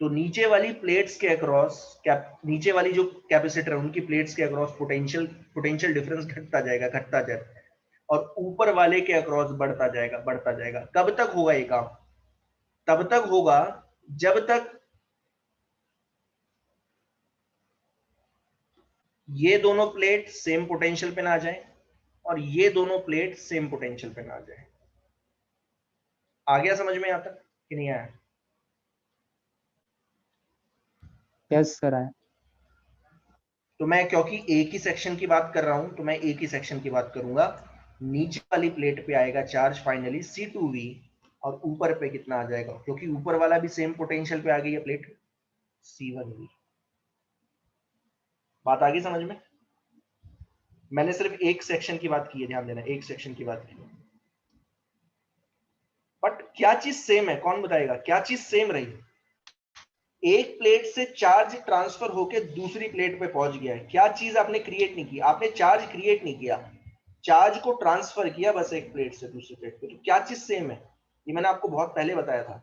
तो नीचे वाली प्लेट्स के अक्रॉस, नीचे वाली जो कैपेसिटर उनकी प्लेट्स के अक्रॉस पोटेंशियल डिफरेंस घटता जाएगा घटता जाएगा, और ऊपर वाले के अक्रॉस बढ़ता जाएगा बढ़ता जाएगा। कब तक होगा ये काम? तब तक होगा जब तक ये दोनों प्लेट सेम पोटेंशियल पे ना आ जाए और ये दोनों प्लेट सेम पोटेंशियल पे ना आ जाए। आ गया समझ में आता कि नहीं आया?
यस सर आया।
तो मैं क्योंकि एक ही सेक्शन की बात कर रहा हूं तो मैं एक ही सेक्शन की बात करूंगा। नीचे वाली प्लेट पे आएगा चार्ज फाइनली C2V, और ऊपर पे कितना आ जाएगा, क्योंकि ऊपर वाला भी सेम पोटेंशियल पे आ गई है प्लेट, C1V। बात आ गई समझ में? मैंने सिर्फ एक सेक्शन की बात की है, ध्यान देना, एक सेक्शन की बात की है। बट क्या चीज सेम है, कौन बताएगा क्या चीज सेम रही? एक प्लेट से चार्ज ट्रांसफर होके दूसरी प्लेट पे पहुंच गया है। क्या चीज आपने क्रिएट नहीं की? आपने चार्ज क्रिएट नहीं किया, चार्ज को ट्रांसफर किया बस, एक प्लेट से दूसरी प्लेट पे। तो क्या चीज सेम है? ये मैंने आपको बहुत पहले बताया था।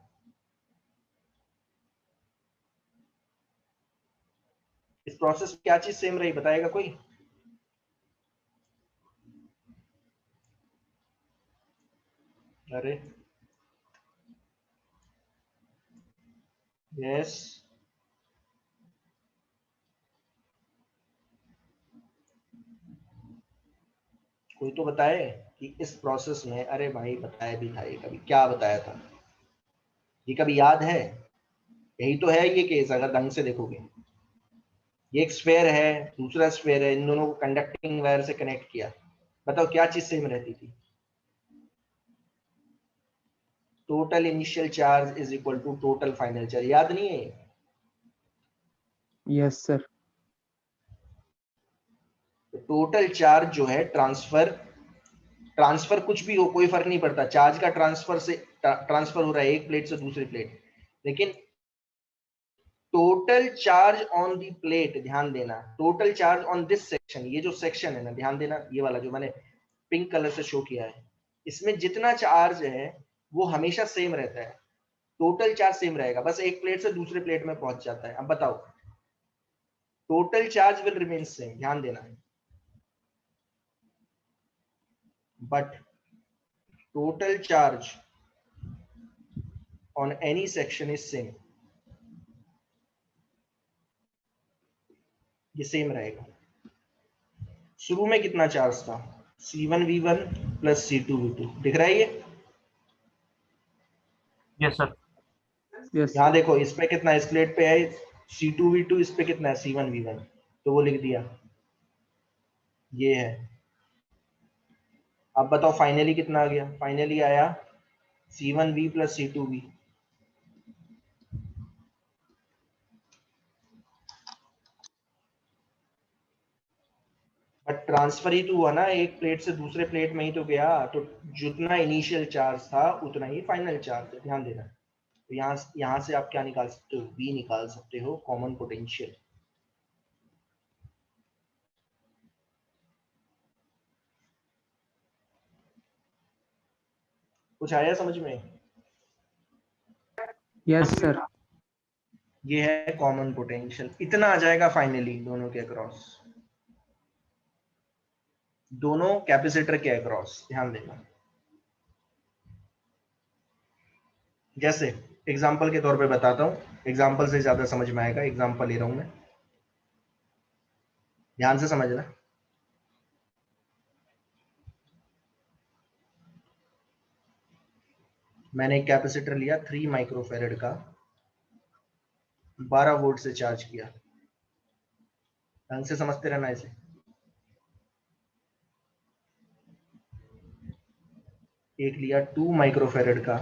इस प्रोसेस में क्या चीज सेम रही, बताएगा कोई? अरे यस, कोई तो बताए कि इस प्रोसेस में। अरे भाई बताया भी था ये, कभी क्या बताया था ये, कभी याद है? यही तो है ये केस, अगर ढंग से देखोगे। ये एक स्फेयर है, दूसरा स्फेयर है, इन दोनों को कंडक्टिंग वायर से कनेक्ट किया। बताओ क्या चीज सेम रहती थी? Total initial charge is equal to total final charge. याद नहीं है?
Yes sir.
टोटल चार्ज जो है, ट्रांसफर कुछ भी हो कोई फर्क नहीं पड़ता, चार्ज का ट्रांसफर हो रहा है एक प्लेट से दूसरी प्लेट, लेकिन total charge on the plate, ध्यान देना, total charge on this section, ये जो सेक्शन है ना, ध्यान देना, ये वाला जो मैंने पिंक कलर से शो किया है, इसमें जितना चार्ज है वो हमेशा सेम रहता है। टोटल चार्ज सेम रहेगा, बस एक प्लेट से दूसरे प्लेट में पहुंच जाता है। अब बताओ, total charge will remain same, ध्यान देना है, but total charge on any section is same, ये सेम रहेगा। शुरू में कितना चार्ज था, C1V1 प्लस C2V2, दिख रहा है ये?
Yes sir.
यस
यहाँ देखो, इस पे कितना, इस प्लेट पे है C2V2, इस पे कितना है C1V1, तो वो लिख दिया, ये है। अब बताओ फाइनली कितना आ गया, फाइनली आया C1V plus C2V। But transfer ही तो हुआ ना, एक प्लेट से दूसरे प्लेट में ही तो गया, तो जितना इनिशियल चार्ज था उतना ही फाइनल चार्ज है, ध्यान देना। तो यहाँ से आप क्या निकाल सकते हो, V निकाल सकते हो, कॉमन पोटेंशियल। कुछ आया समझ में?
Yes sir.
ये है कॉमन पोटेंशियल, इतना आ जाएगा फाइनली दोनों के अक्रॉस, दोनों कैपेसिटर के अक्रॉस, ध्यान देना। जैसे एग्जांपल के तौर पे बताता हूं, एग्जांपल से ज्यादा समझ में आएगा, एग्जांपल ले रहा हूं मैं, ध्यान से समझना। मैंने एक कैपेसिटर लिया 3 माइक्रोफेरेड का, 12 वोल्ट से चार्ज किया, ढंग से समझते रहना इसे। एक लिया 2 माइक्रोफेरेड का,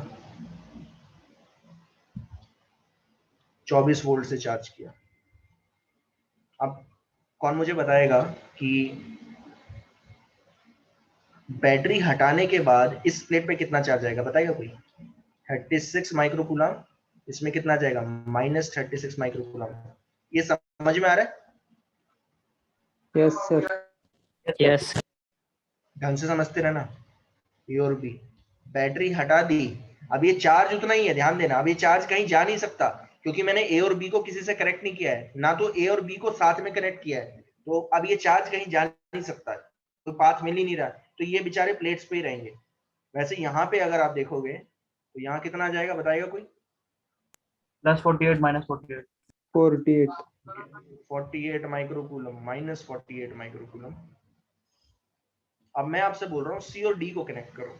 24 वोल्ट से चार्ज किया। अब कौन मुझे बताएगा कि बैटरी हटाने के बाद इस प्लेट पे कितना चार्ज आएगा, बताएगा कोई? 36 माइक्रोकूलम, इसमें कितना जाएगा, -36 माइक्रोकूलम। ये समझ में आ रहा है?
Yes sir.
यस।
ढंग से समझते रहना। ए और बी, बैटरी हटा दी, अब ये चार्ज उतना ही है, ध्यान देना। अब ये चार्ज कहीं जा नहीं सकता, क्योंकि मैंने ए और बी को किसी से कनेक्ट नहीं किया है, ना तो ए और बी को साथ में कनेक्ट किया है, तो अब ये चार्ज कहीं जा नहीं सकता, तो पाथ मिल ही नहीं रहा, तो ये बेचारे प्लेट्स पे ही रहेंगे। वैसे यहाँ पे अगर आप देखोगे तो यहाँ कितना आ जाएगा, बताएगा कोई?
+48 -48।
48।
48 माइक्रोकूलम, -48 माइक्रोकूलम। अब मैं आपसे बोल रहा हूँ सी और डी को कनेक्ट करो,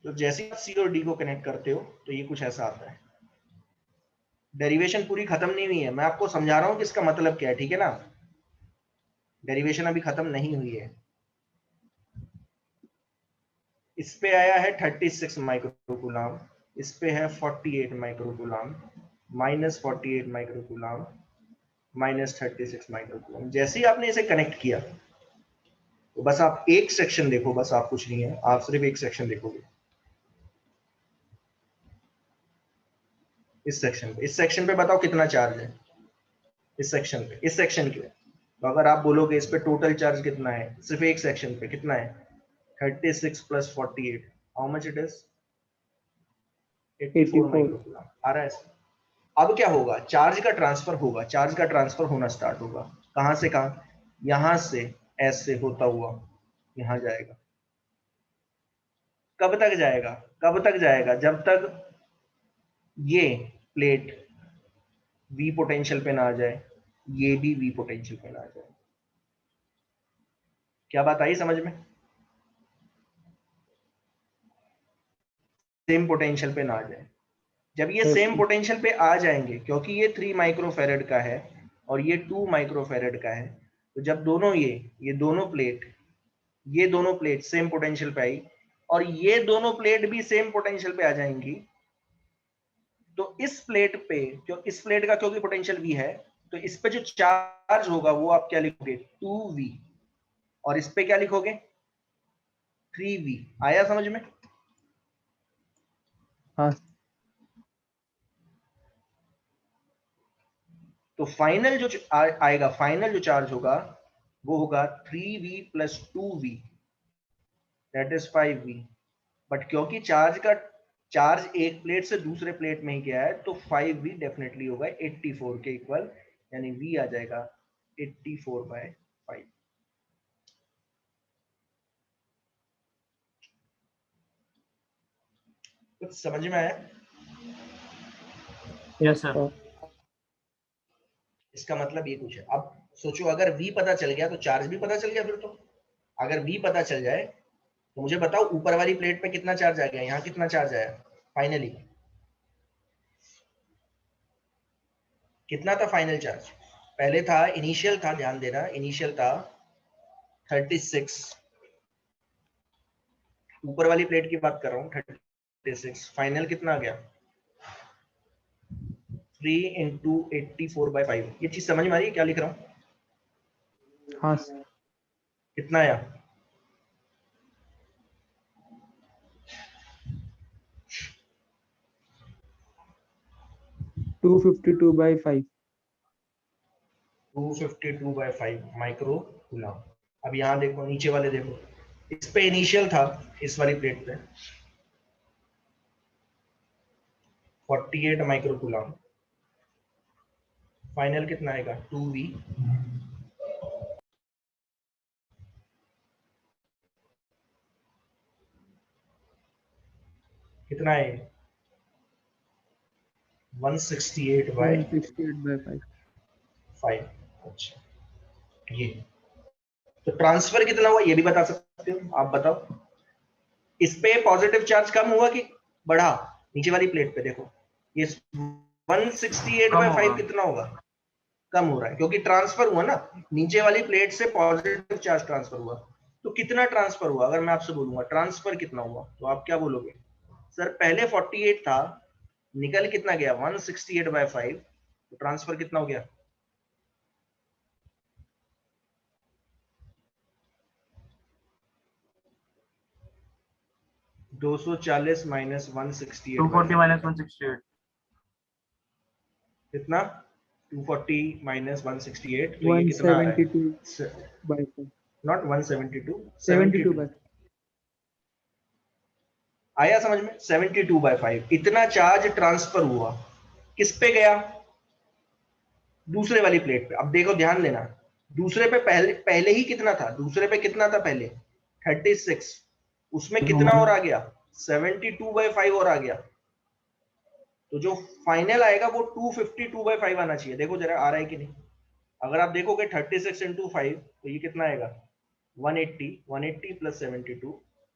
तो जैसे ही आप सी और डी को कनेक्ट करते हो तो ये कुछ ऐसा आता है। डेरिवेशन पूरी खत्म नहीं हुई है, मैं आपको समझा रहा हूँ कि इसका मतलब क्या है, ठीक है ना? डेरिवेशन अभी खत्म नहीं हुई है। इस पे आया है 36 माइक्रोकूलम, इस पे है 48 माइक्रोकूलम, -48 माइक्रोकूलम, -36 माइक्रोकूलम। जैसे ही आपने इसे कनेक्ट किया तो बस आप एक सेक्शन देखो, बस आप कुछ नहीं है, आप सिर्फ एक सेक्शन देखोगे, इस सेक्शन पे। इस सेक्शन पे बताओ कितना चार्ज है इस सेक्शन पे, इस सेक्शन के। तो अगर आप बोलोगे इस पे टोटल चार्ज कितना है, सिर्फ एक सेक्शन पे कितना है, 36 plus 48, how much it is? 84 microcoulomb आ रहा है। अब क्या होगा, चार्ज का ट्रांसफर होगा, चार्ज का ट्रांसफर होना स्टार्ट होगा। कहां से कहां? यहां से ऐसे होता हुआ यहां जाएगा। कब तक जाएगा, कब तक जाएगा? जब तक ये प्लेट V पोटेंशियल पे ना आ जाए, ये भी V पोटेंशियल पे ना आ जाए। क्या बात आई समझ में? सेम पोटेंशियल पे ना आ जाए। जब ये
Yes,
सेम
sir.
पोटेंशियल पे आ जाएंगे, क्योंकि ये 3 माइक्रोफेरेड का है और ये 2 माइक्रोफेरेड का है, तो जब दोनों ये दोनों प्लेट सेम पोटेंशियल पे आई और ये दोनों प्लेट भी सेम पोटेंशियल पे आ जाएंगी, तो इस प्लेट पे, इस प्लेट का क्योंकि पोटेंशियल V है, तो इस पे जो चार्ज होगा वो आप क्या लिखोगे, 2V, और इस पे क्या लिखोगे, 3V। आया समझ में?
हाँ
तो फाइनल जो आएगा, फाइनल जो चार्ज होगा वो होगा 3v plus 2v, that is 5v। But क्योंकि चार्ज एक प्लेट से दूसरे प्लेट में ही गया है, तो 5v डेफिनेटली होगा 84 के इक्वल, यानी v आ जाएगा 84/5। कुछ समझ में आया?
Yes, sir.
इसका मतलब ये कुछ है। अब सोचो अगर v पता चल गया तो चार्ज भी पता चल गया। फिर तो अगर v पता चल जाए तो मुझे बताओ ऊपर वाली प्लेट पे कितना चार्ज आ गया, यहाँ कितना चार्ज आया फाइनली, कितना था फाइनल चार्ज? पहले था इनिशियल था, ध्यान देना, इनिशियल था 36, ऊपर वाली प्लेट की बात कर रहा हूँ, 36। फाइनल कितना आ गया? 3 इंटू 84/5। ये चीज समझ में आ रही है क्या लिख रहा हूँ?
हाँ सर।
कितना आया?
टू 252/5।
252/5 micro coulomb. अब यहाँ देखो नीचे वाले देखो, इस पे इनिशियल था, इस वाली प्लेट पे 48 माइक्रो कूलम। फाइनल कितना आएगा? 2v कितना है? 168/5।
168/5।
अच्छा, ये तो ट्रांसफर कितना हुआ ये भी बता सकते हो आप, बताओ। इस पे पॉजिटिव चार्ज कम हुआ कि बढ़ा? नीचे वाली प्लेट पे देखो, ये
कम
168/5
होगा।
कितना होगा? कम हो रहा है, क्योंकि ट्रांसफर हुआ ना, नीचे वाली प्लेट से पॉजिटिव चार्ज ट्रांसफर हुआ। तो कितना ट्रांसफर हुआ? अगर मैं आपसे बोलूंगा ट्रांसफर कितना हुआ, तो आप क्या बोलोगे? सर पहले 48 था, निकल कितना गया? 168/5। तो ट्रांसफर कितना हो गया? (240 माइनस
240
168/5)
minus 168.
कितना? 240 माइनस 168, तो ये कितना आ रहा है?
172/5।
नॉट 172, 72।
72/5।
आया समझ में? 72/5 इतना चार्ज ट्रांसफर हुआ, किस पे गया? दूसरे वाली प्लेट पे। अब देखो ध्यान देना, दूसरे पे पहले पहले ही कितना था? दूसरे पे कितना था पहले? 36। उसमें कितना और आ गया? 72/5 और आ गया। तो जो फाइनल आएगा वो 252/5 आना चाहिए। देखो जरा आ रहा है कि नहीं। अगर आप देखोगे 36 इंटू 5, तो ये कितना आएगा? 180। 180 प्लस 72,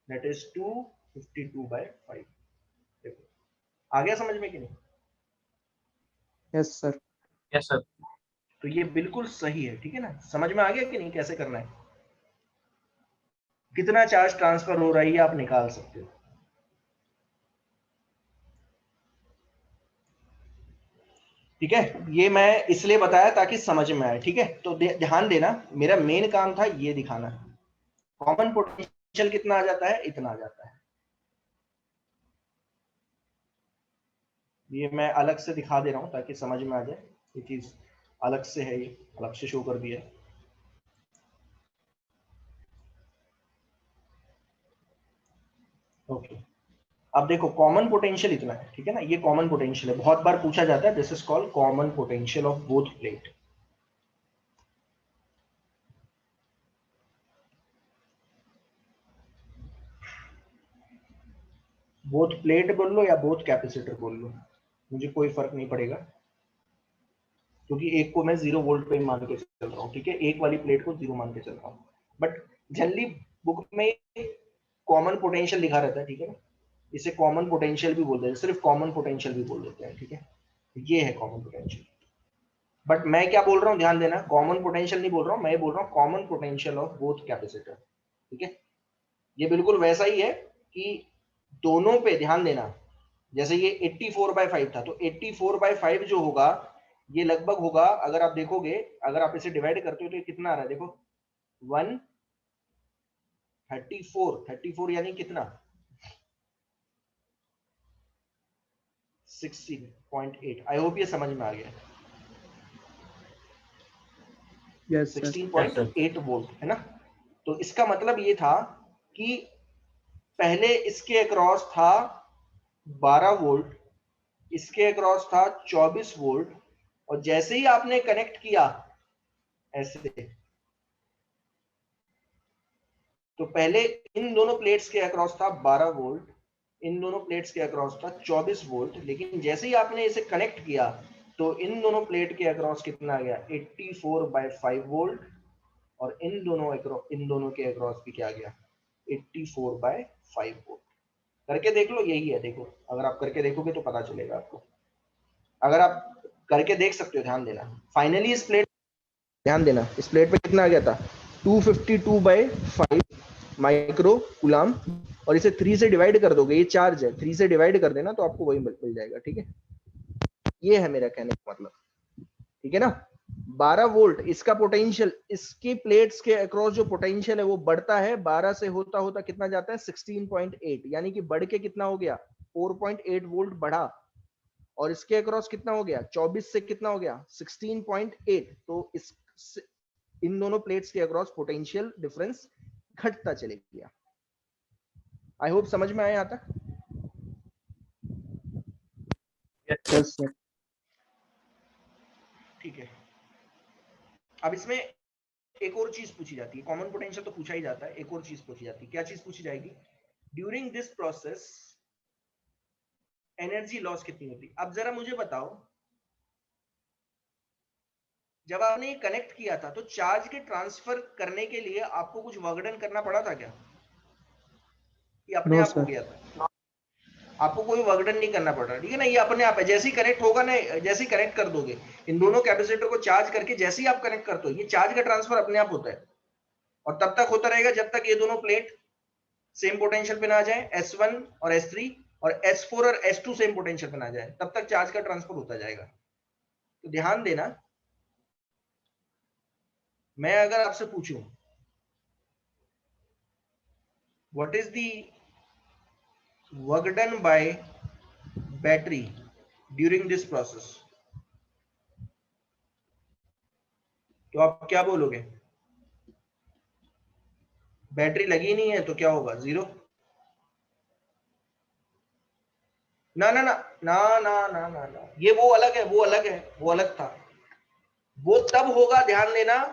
दैट इज 252/5। देखो आ गया समझ में कि नहीं?
Yes sir.
Yes, sir.
तो ये बिल्कुल सही है, ठीक है ना? समझ में आ गया कि नहीं कैसे करना है? कितना चार्ज ट्रांसफर हो रहा है ये आप निकाल सकते हो। ठीक है, ये मैं इसलिए बताया ताकि समझ में आए। ठीक है, तो ध्यान देना, मेरा मेन काम था ये दिखाना, कॉमन पोटेंशियल कितना आ जाता है, इतना आ जाता है। ये मैं अलग से दिखा दे रहा हूं ताकि समझ में आ जाए। ये चीज अलग से है, ये अलग से शो कर दिया है। ओके, अब देखो कॉमन पोटेंशियल इतना है, ठीक है ना? ये कॉमन पोटेंशियल है, बहुत बार पूछा जाता है। This is called common potential of both plate. Both plate बोल लो या बोथ कैपेसिटर बोल लो, मुझे कोई फर्क नहीं पड़ेगा, क्योंकि एक को मैं 0 वोल्ट पे मान के चल रहा हूँ। ठीक है, एक वाली प्लेट को 0 मान के चल रहा हूँ। बट जनरली बुक में कॉमन पोटेंशियल लिखा रहता है, ठीक है ना? इसे कॉमन पोटेंशियल भी बोल देते हैं, सिर्फ कॉमन पोटेंशियल भी बोल देते हैं। ठीक है, ये है कॉमन पोटेंशियल। बट मैं क्या बोल रहा हूँ, ध्यान देना, कॉमन पोटेंशियल नहीं बोल रहा हूँ, मैं बोल रहा हूँ common potential of both capacitor. ठीक है, ये बिल्कुल वैसा ही है कि दोनों पे ध्यान देना। जैसे ये 84/5 था, तो 84/5 जो होगा ये लगभग होगा, अगर आप देखोगे, अगर आप इसे डिवाइड करते हो तो ये कितना आ रहा है? देखो 134, 34 यानी कितना? 16.8। आई होप ये समझ में आ गया।
Yes, sir.
16.8 वोल्ट है ना। तो इसका मतलब ये था कि पहले इसके अक्रॉस था 12 वोल्ट, इसके अक्रॉस था 24 वोल्ट, और जैसे ही आपने कनेक्ट किया ऐसे, तो पहले इन दोनों प्लेट्स के अक्रॉस था 12 वोल्ट, इन दोनों प्लेट्स के अक्रॉस था 24 वोल्ट, लेकिन जैसे ही आपने इसे कनेक्ट किया तो इन दोनों प्लेट के अक्रॉस कितना आ गया 84/5 वोल्ट, और इन दोनों के अक्रॉस भी क्या आ गया 84/5 वोल्ट। करके देख लो, यही है, देखो अगर आप करके देखोगे तो पता चलेगा आपको। अगर आप करके देख सकते हो, ध्यान देना, फाइनली इस प्लेट, ध्यान देना, इस प्लेट पे कितना आ गया था 252/5 माइक्रो कूलाम, और इसे 3 से डिवाइड कर दोगे, ये चार्ज है, 3 से डिवाइड कर देना तो आपको वही मिल जाएगा। ठीक है, ये है मेरा कहने का मतलब। ठीक है ना, 12 वोल्ट इसका पोटेंशियल, इसकी प्लेट्स के अक्रॉस जो पोटेंशियल है वो बढ़ता है, 12 से होता होता कितना जाता है 16.8, यानी कि बढ़ के कितना हो गया 4.8 वोल्ट बढ़ा, और इसके अक्रॉस कितना हो गया 24 से कितना हो गया 16.8, तो इस इन दोनों प्लेट्स के अक्रॉस पोटेंशियल डिफरेंस घटता चले गया। आई होप समझ में आया यहां तक।
Yes, sir.
ठीक है, अब इसमें एक और चीज पूछी जाती है, कॉमन पोटेंशियल तो पूछा ही जाता है, एक और चीज पूछी जाती है। क्या चीज पूछी जाएगी, during this process energy loss कितनी होती। अब जरा मुझे बताओ, जब आपने ये कनेक्ट किया था तो चार्ज के ट्रांसफर करने के लिए आपको कुछ वर्क डन करना पड़ा था क्या, ये अपने
No,
आप हो
sir.
गया था, आपको कोई वर्क डन नहीं करना पड़ रहा, ठीक है ना, ये अपने आप है, जैसे ही कनेक्ट होगा ना, जैसे ही कनेक्ट कर दोगे इन दोनों कैपेसिटर को चार्ज करके, जैसे ही आप कनेक्ट करते हो ये चार्ज का ट्रांसफर अपने आप होता है, और तब तक होता रहेगा जब तक ये दोनों प्लेट सेम पोटेंशियल पे ना आ जाए, S1 और S3, और S4 और S2 सेम पोटेंशियल पे ना जाए, तब तक चार्ज का ट्रांसफर होता जाएगा। तो ध्यान देना, मैं अगर आपसे पूछूं what is the work done by battery during this process, तो आप क्या बोलोगे, बैटरी लगी नहीं है तो क्या होगा, जीरो। ना ना ना ना ना ना ना ना, ये वो अलग है, वो अलग है, वो अलग था, वो तब होगा, ध्यान देना,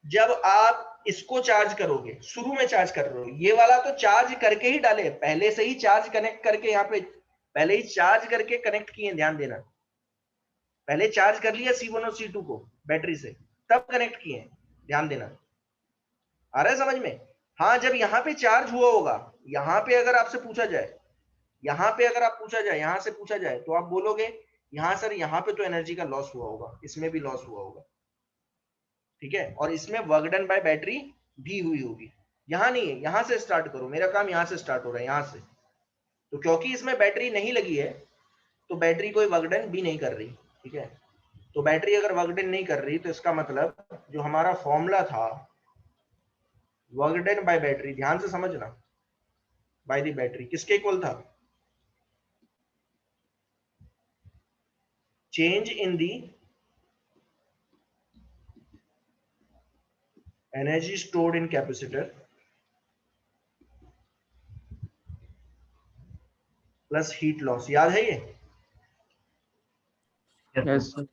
जब आप इसको चार्ज करोगे, शुरू में चार्ज कर रहे हो, ये वाला तो चार्ज करके ही डाले, पहले से ही चार्ज कनेक्ट करके, यहाँ पे पहले ही चार्ज करके कनेक्ट किए, ध्यान देना, पहले चार्ज कर लिया C1 और C2 को बैटरी से, तब कनेक्ट किए, ध्यान देना, आ रहा है समझ में। हाँ, जब यहाँ पे चार्ज हुआ होगा, यहाँ पे अगर आपसे पूछा जाए, यहाँ पे अगर आप पूछा जाए, यहाँ से पूछा जाए, तो आप बोलोगे यहाँ सर, यहाँ पे तो एनर्जी का लॉस हुआ होगा, इसमें भी लॉस हुआ होगा, ठीक है, और इसमें वर्क डन बाय बैटरी भी हुई होगी। यहाँ नहीं है, यहाँ से स्टार्ट करो, मेरा काम यहाँ से स्टार्ट हो रहा है, यहाँ से, तो क्योंकि इसमें बैटरी नहीं लगी है तो बैटरी कोई वर्क डन भी नहीं कर रही, ठीक है। तो बैटरी अगर वर्क डन नहीं कर रही तो इसका मतलब जो हमारा फॉर्मूला था वर्क डन बाय बैटरी, ध्यान से समझना, बाय द बैटरी किसके इक्वल था, change in the energy stored in capacitor plus heat loss. याद है ये,
Yes, sir.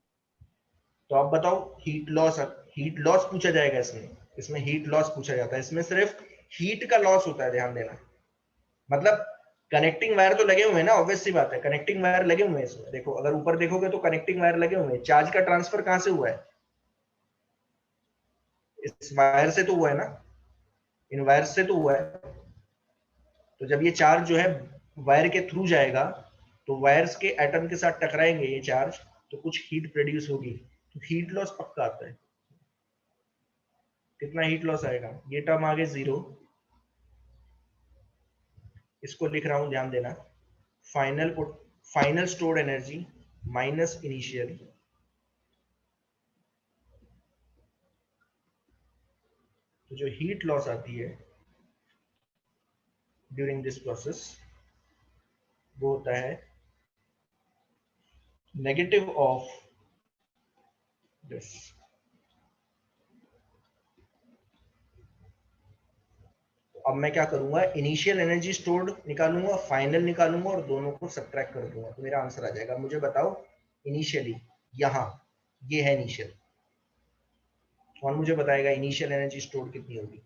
तो आप बताओ हीट लॉस, हीट लॉस पूछा जाएगा इसमें, इसमें हीट लॉस पूछा जाता है, इसमें सिर्फ हीट का लॉस होता है, ध्यान देना, मतलब कनेक्टिंग वायर तो लगे हुए हैं ना, ऑब्वियस सी बात है, कनेक्टिंग वायर लगे हुए हैं इसमें, देखो अगर ऊपर देखोगे तो कनेक्टिंग वायर लगे हुए हैं, चार्ज का ट्रांसफर कहां से हुआ है, इस वायर से तो हुआ है ना, इन वायर से तो हुआ है, तो जब ये चार्ज जो है वायर के थ्रू जाएगा तो वायर्स के एटम के साथ टकराएंगे ये चार्ज, तो कुछ हीट प्रोड्यूस होगी, तो हीट लॉस पक्का आता है। कितना हीट लॉस आएगा, ये टर्म आगे जीरो, इसको लिख रहा हूं, ध्यान देना, final final stored energy minus initial, तो जो हीट लॉस आती है ड्यूरिंग दिस प्रोसेस वो होता है नेगेटिव ऑफ दिस, अब मैं क्या करूंगा, इनिशियल एनर्जी स्टोर्ड निकालूंगा, फाइनल निकालूंगा और दोनों को सब्ट्रैक्ट कर दूंगा, तो मेरा आंसर आ जाएगा। मुझे बताओ इनिशियली, यहाँ ये है इनिशियल, कौन मुझे बताएगा इनिशियल एनर्जी स्टोर्ड कितनी होगी?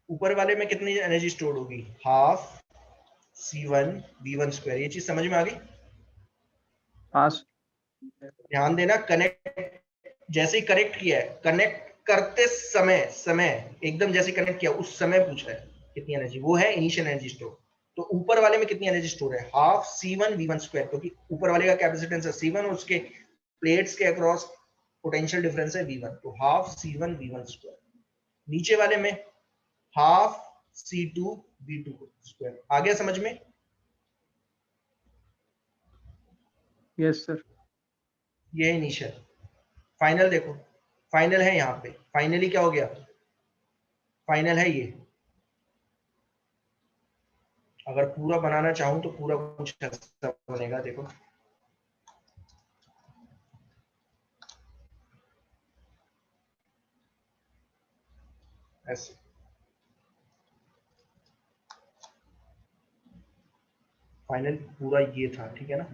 ऊपर वाले में कितनी एनर्जी स्टोर्ड होगी? Half C1 V1 square. ये चीज समझ में आ गई?
पास।
ध्यान देना, कनेक्ट जैसे ही कनेक्ट किया है, कनेक्ट करते समय समय एकदम जैसे कनेक्ट किया उस समय पूछा है कितनी एनर्जी, वो है इनिशियल एनर्जी स्टोर। तो ऊपर वाले में कितनी एनर्जी स्टोर है? हाफ C1 V1 स्क्वायर, क्योंकि ऊपर वाले का कैपेसिटेंस है C1 और उसके प्लेट्स के अक्रॉस पोटेंशियल डिफरेंस है V1, तो हाफ C1 V1 स्क्वायर। नीचे वाले में हाफ C2 V2 स्क्वायर। आ गया समझ में?
Yes sir.
ये है इनिशियल। फाइनल देखो, फाइनल है यहाँ पे, फाइनली क्या हो गया? फाइनल है ये। अगर पूरा बनाना चाहूं तो पूरा कुछ ऐसा बनेगा, देखो ऐसे। फाइनल पूरा ये था, ठीक है ना?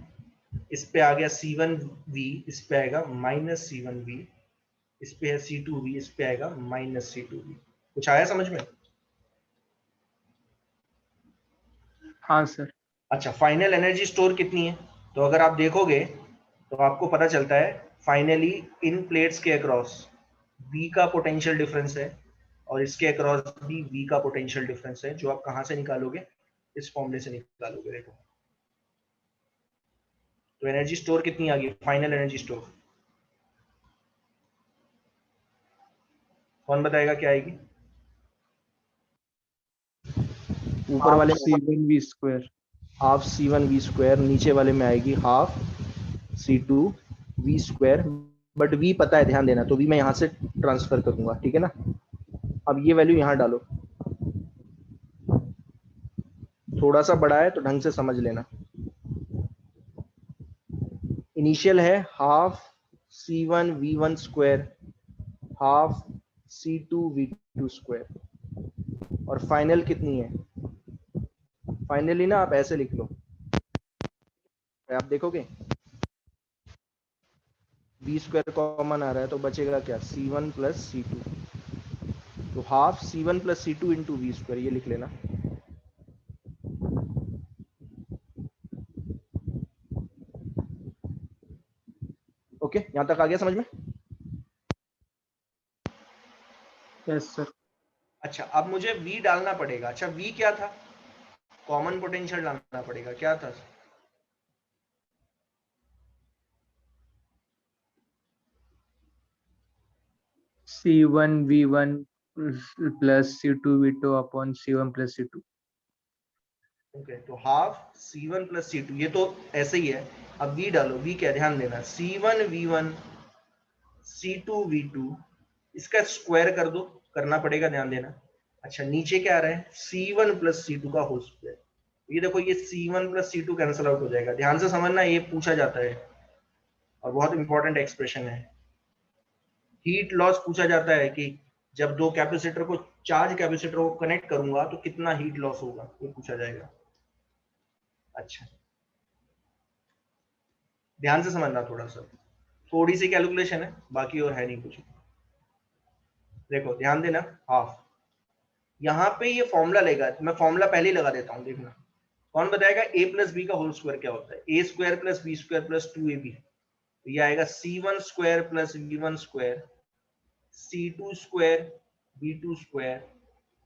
इस पे आ गया C1V, इस पे आएगा माइनस C1V, इस पे है C2V, इस पे आएगा माइनस C2V। कुछ आया समझ में?
हाँ सर।
अच्छा, फाइनल एनर्जी स्टोर कितनी है? तो अगर आप देखोगे तो आपको पता चलता है फाइनली इन प्लेट्स के अक्रॉस V का पोटेंशियल डिफरेंस है और इसके अक्रॉस भी V का पोटेंशियल डिफरेंस है, जो आप कहां से निकालोगे? इस फॉर्मूले से निकालोगे। देखो तो एनर्जी स्टोर कितनी आ गई? फाइनल एनर्जी स्टोर कौन बताएगा क्या आएगी? ऊपर वाले में
C1V square.
Half C1V square, नीचे वाले में आएगी half C2V square. But V पता है, ध्यान देना, तो V मैं यहां से ट्रांसफर करूंगा, ठीक है ना? अब ये वैल्यू यहां डालो, थोड़ा सा बड़ा है तो ढंग से समझ लेना। इनिशियल है half C1 V1 square, half C2 V2 square, और फाइनल कितनी है? फाइनली ना आप ऐसे लिख लो, आप देखोगे V स्क्वायर कॉमन आ रहा है तो बचेगा क्या? C1 प्लस C2, तो half C1 plus C2 into V square, ये लिख लेना। ओके, यहां तक आ गया समझ में?
Yes sir.
अच्छा, अब मुझे V डालना पड़ेगा। अच्छा, V क्या था? कॉमन पोटेंशियल डालना पड़ेगा, क्या था?
C1V1 plus C2V2 upon C1 plus C2।
Okay, तो हाफ C1 प्लस C2, ये तो ऐसे ही है। अब V डालो, V क्या? ध्यान देना, C1 V1 C2 V2, इसका स्क्वायर कर दो, करना पड़ेगा, ध्यान देना। अच्छा, नीचे क्या आ रहा है? C1 प्लस C2 का होल स्क्वायर। ये देखो, ये C1 plus C2 cancel out हो जाएगा। ध्यान से समझना, ये पूछा जाता है और बहुत इंपॉर्टेंट एक्सप्रेशन है। हीट लॉस पूछा जाता है कि जब दो कैपेसिटर को, चार्ज कैपेसिटर को कनेक्ट करूंगा तो कितना हीट लॉस होगा, ये पूछा जाएगा। अच्छा, ध्यान से समझना, थोड़ा सा, थोड़ी सी कैलकुलेशन है, बाकी और है नहीं कुछ। देखो ध्यान देना, हाफ, यहाँ पे ये फॉर्मूला लेगा, मैं फॉर्मूला पहले ही लगा देता हूँ, देखना। कौन बताएगा ए प्लस बी का होल स्क्वायर क्या होता है? A square plus B square plus 2ab, तो ये आएगा C1 square plus V1 square, C2 square V2 square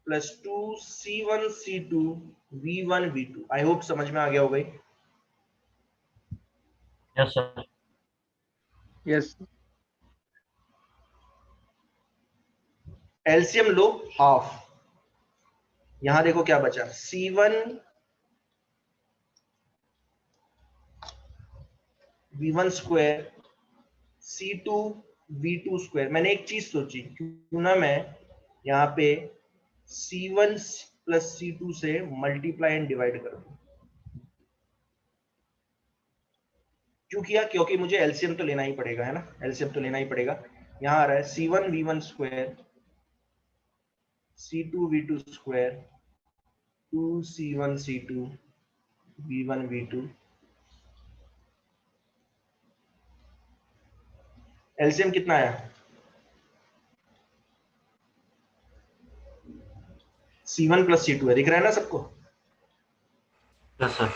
plus 2C1 C2 V1 V2। I hope समझ में आ गया होगा।
Yes sir.
यस।
एलसीएम लो, हाफ, यहां देखो क्या बचा, C1 V1 square C2 V2 square. मैंने एक चीज सोची, क्यों ना मैं यहाँ पे C1 प्लस C2 से मल्टीप्लाई एंड डिवाइड कर दूं। क्यों किया? क्योंकि मुझे एलसीएम तो लेना ही पड़ेगा, है ना, एलसीएम तो लेना ही पड़ेगा। यहाँ आ रहा है C1 V1 square C2 V2 square 2 C1 C2 V1 V2, LCM कितना आया? C1 प्लस C2 है, दिख रहा है ना सबको?
Yes sir.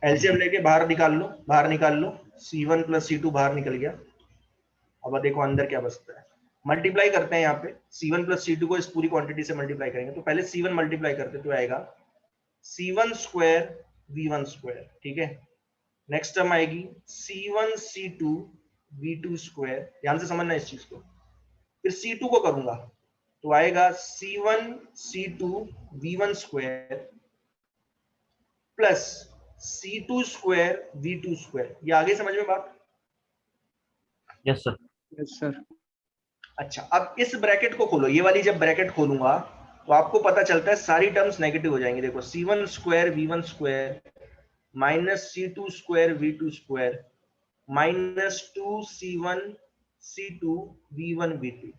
एलसीएम लेके बाहर निकाल लो, बाहर निकाल लो, C1 प्लस C2 बाहर निकल गया। अब देखो अंदर क्या बचता है, मल्टीप्लाई करते हैं यहाँ पे C1 प्लस C2 को इस पूरी क्वांटिटी से मल्टीप्लाई करेंगे, तो पहले C1 मल्टीप्लाई करते तो आएगा C1 स्क्वायर V1 स्क्वायर, ठीक है। नेक्स्ट टर्म आएगी C1 C2 V2 स्क्वायर, ध्यान से समझना इस चीज को। फिर C2 को करूंगा तो आएगा C1 C2 V1 square plus C2 square V2 square. ये आगे समझ में बात?
Yes sir.
Yes sir.
अच्छा, अब इस ब्रैकेट को खोलो, ये वाली जब ब्रैकेट खोलूंगा तो आपको पता चलता है सारी टर्म्स नेगेटिव हो जाएंगी। देखो C1 square V1 square minus C2 square V2 square minus 2C1 C2 V1 V2।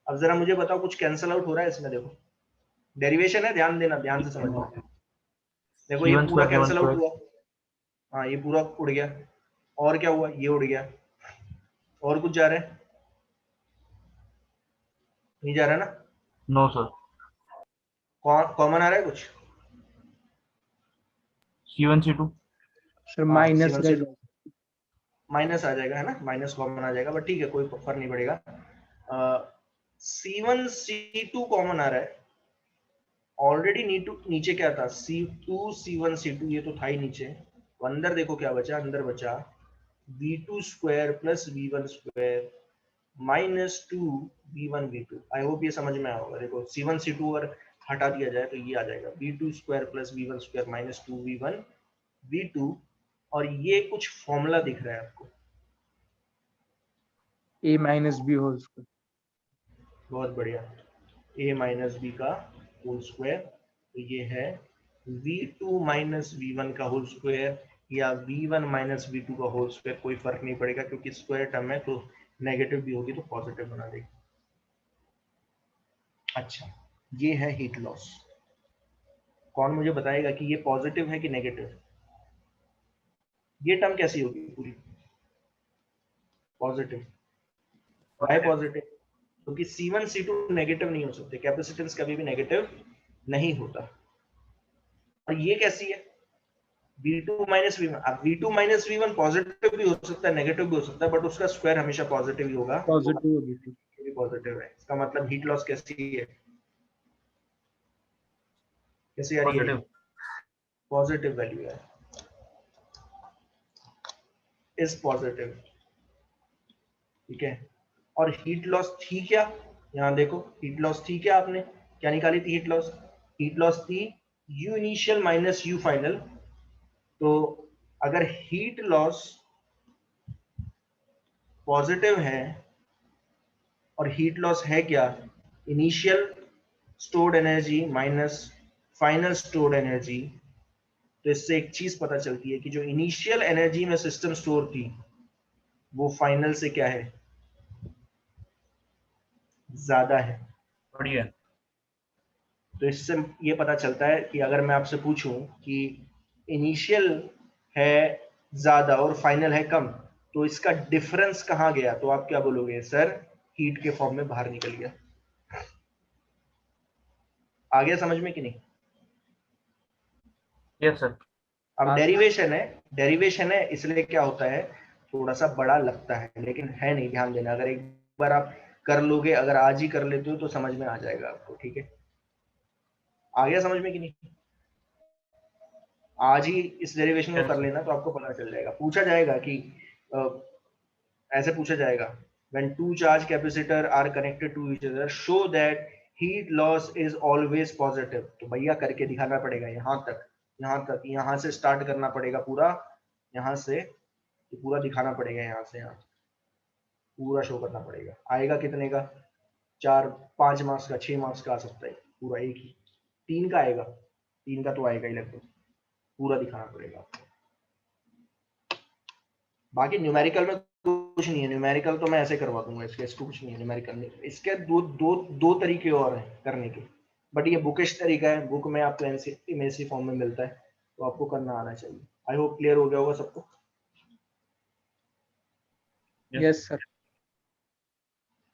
अब जरा मुझे बताओ कुछ कैंसल आउट हो रहा है इसमें? देखो डेरिवेशन है, ध्यान देना, ध्यान से समझना। देखो ये
C1
पूरा
square V1
cancel out
square.
हुआ, हाँ ये पूरा उड़ गया। और क्या हुआ? ये उड़ गया। और कुछ जा रहा है? नहीं जा रहा ना?
No sir.
कॉमन आ रहा है कुछ?
C1 C2।
सर
हाँ
माइनस
C1
रहेगा।
माइनस आ जाएगा, है ना, माइनस कॉमन आ जाएगा, बट ठीक है कोई फर्क नहीं पड़ेगा। C1 C2 कॉमन आ रहा है। ऑलरेडी नीचे क्या था? C2 C1 C2, ये तो था ही नीचे। तो अंदर देखो क्या बचा, अंदर बचा V2 square plus V1 square minus 2 V1 V2। I hope ये समझ में आया होगा। देखो C1 C2 अगर हटा दिया जाए तो ये आ जाएगा V2 square plus V1 square minus 2 V1 V2। और ये कुछ फॉर्मूला दिख रहा है आपको,
a minus B whole square.
बहुत बढ़िया, a माइनस बी का होल स्क्वायर। तो ये है V2 माइनस V1 का होल स्क्वायर या V1 माइनस V2 का होल स्क्वायर, कोई फर्क नहीं पड़ेगा क्योंकि स्क्वायर टर्म है, तो नेगेटिव भी होगी तो पॉजिटिव बना देगी। अच्छा, ये है हीट लॉस। कौन मुझे बताएगा कि ये पॉजिटिव है कि नेगेटिव? ये टर्म कैसी होगी पूरी? पॉजिटिव। Why positive? क्योंकि C1 C2 नेगेटिव नहीं हो सकते, कैपेसिटेंस कभी भी नेगेटिव नहीं होता। और ये कैसी है? V2 minus V1। अब V2 माइनस V1 पॉजिटिव भी हो सकता है, नेगेटिव भी हो सकता है, बट उसका स्क्वायर हमेशा पॉजिटिव ही होगा।
पॉजिटिव होगी सर।
ये भी पॉजिटिव है, इसका मतलब हीट लॉस कैसी है? कैसी आ रही है?
पॉजिटिव।
पॉजिटिव वैल्यू है, इज पॉजिटिव, ठीक है। और हीट लॉस थी क्या? यहाँ देखो हीट लॉस थी क्या, आपने क्या निकाली थी हीट लॉस? हीट लॉस थी U initial minus U final. तो अगर हीट लॉस पॉजिटिव है और हीट लॉस है क्या? Initial stored energy minus final stored energy. तो इससे एक चीज पता चलती है कि जो इनिशियल एनर्जी में सिस्टम स्टोर थी वो फाइनल से क्या है? ज्यादा है।
बढ़िया।
तो इससे ये पता चलता है कि अगर मैं आपसे पूछूं कि इनिशियल है ज्यादा और फाइनल है कम, तो इसका डिफरेंस कहाँ गया? तो आप क्या बोलोगे? सर हीट के फॉर्म में बाहर निकल गया। आ गया समझ में कि नहीं?
Yes sir.
अब डेरिवेशन है, डेरिवेशन है इसलिए क्या होता है, थोड़ा सा बड़ा लगता है लेकिन है नहीं, ध्यान देना। अगर एक बार आप कर लोगे, अगर आज ही कर लेते हो तो समझ में आ जाएगा आपको, ठीक है। आ गया समझ में कि नहीं? आज ही इस डेरिवेशन को
यस
कर
सर।
लेना तो आपको पता चल जाएगा। पूछा जाएगा कि ऐसे पूछा जाएगा, when two charge capacitor are connected to each other show that heat loss is always positive। तो भैया करके दिखाना पड़ेगा, यहाँ तक, यहाँ तक, यहाँ से स्टार्ट करना पड़ेगा पूरा, यहाँ से पूरा दिखाना पड़ेगा, यहाँ से यहाँ पूरा शो करना पड़ेगा। आएगा कितने का? 4-5 मार्क्स का, 6 मार्क्स का आ सकता है पूरा, एक ही 3 का आएगा, 3 का तो आएगा ही लगभग, पूरा दिखाना पड़ेगा आपको। बाकी न्यूमेरिकल में कुछ नहीं है, न्यूमेरिकल तो मैं ऐसे करवा दूंगा, इसको कुछ नहीं है न्यूमेरिकल में। इसके दो तरीके और हैं करने के, बट ये बुकिश तरीका है, बुक में आपको एमएससी फॉर्म में मिलता है, तो आपको करना आना चाहिए। आई होप क्लियर हो गया होगा सबको।
Yes sir.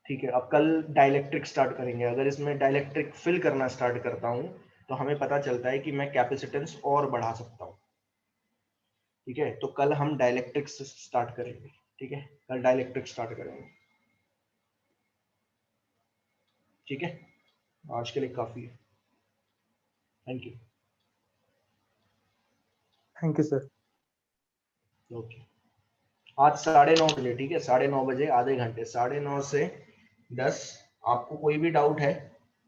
ठीक है, अब कल डाइलेक्ट्रिक स्टार्ट करेंगे। अगर इसमें डाइलेक्ट्रिक फिल करना स्टार्ट करता हूँ तो हमें पता चलता है कि मैं कैपेसिटेंस और बढ़ा सकता हूँ। ठीक है, तो कल हम डाइलेक्ट्रिक से स्टार्ट करेंगे। ठीक है, कल डाइलेक्ट्रिक स्टार्ट करेंगे। ठीक है, आज के लिए काफी है। Thank you.
Thank you sir.
Okay, आज 9:30 बजे, ठीक है 9:30 बजे, आधे घंटे 9:30 से 10। आपको कोई भी डाउट है,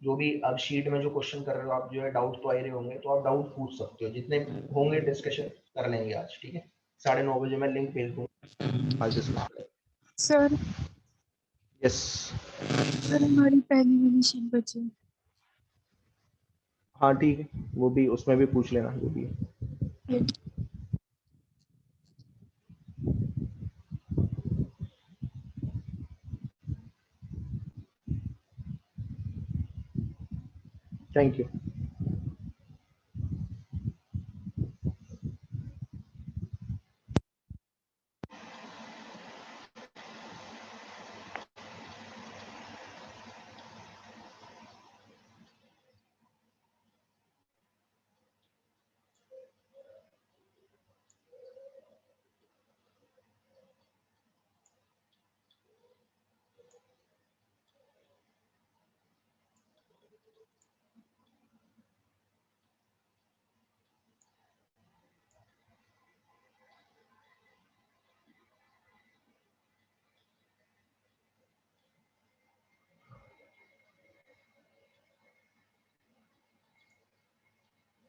जो भी अब शीट में जो क्वेश्चन कर रहे हो आप, जो है डाउट तो आ ही रहे होंगे, तो आप डाउट पूछ सकते हो, जितने होंगे डिस्कशन कर लेंगे आज। ठीक है, 9:30 बजे मैं लिंक भेज दूंगा आज इसमें।
सर
यस,
सर हमारी पहली वाली शीट बची।
हाँ ठीक है, वो भी उसमें भी पूछ लेना जो भी है। Thank you.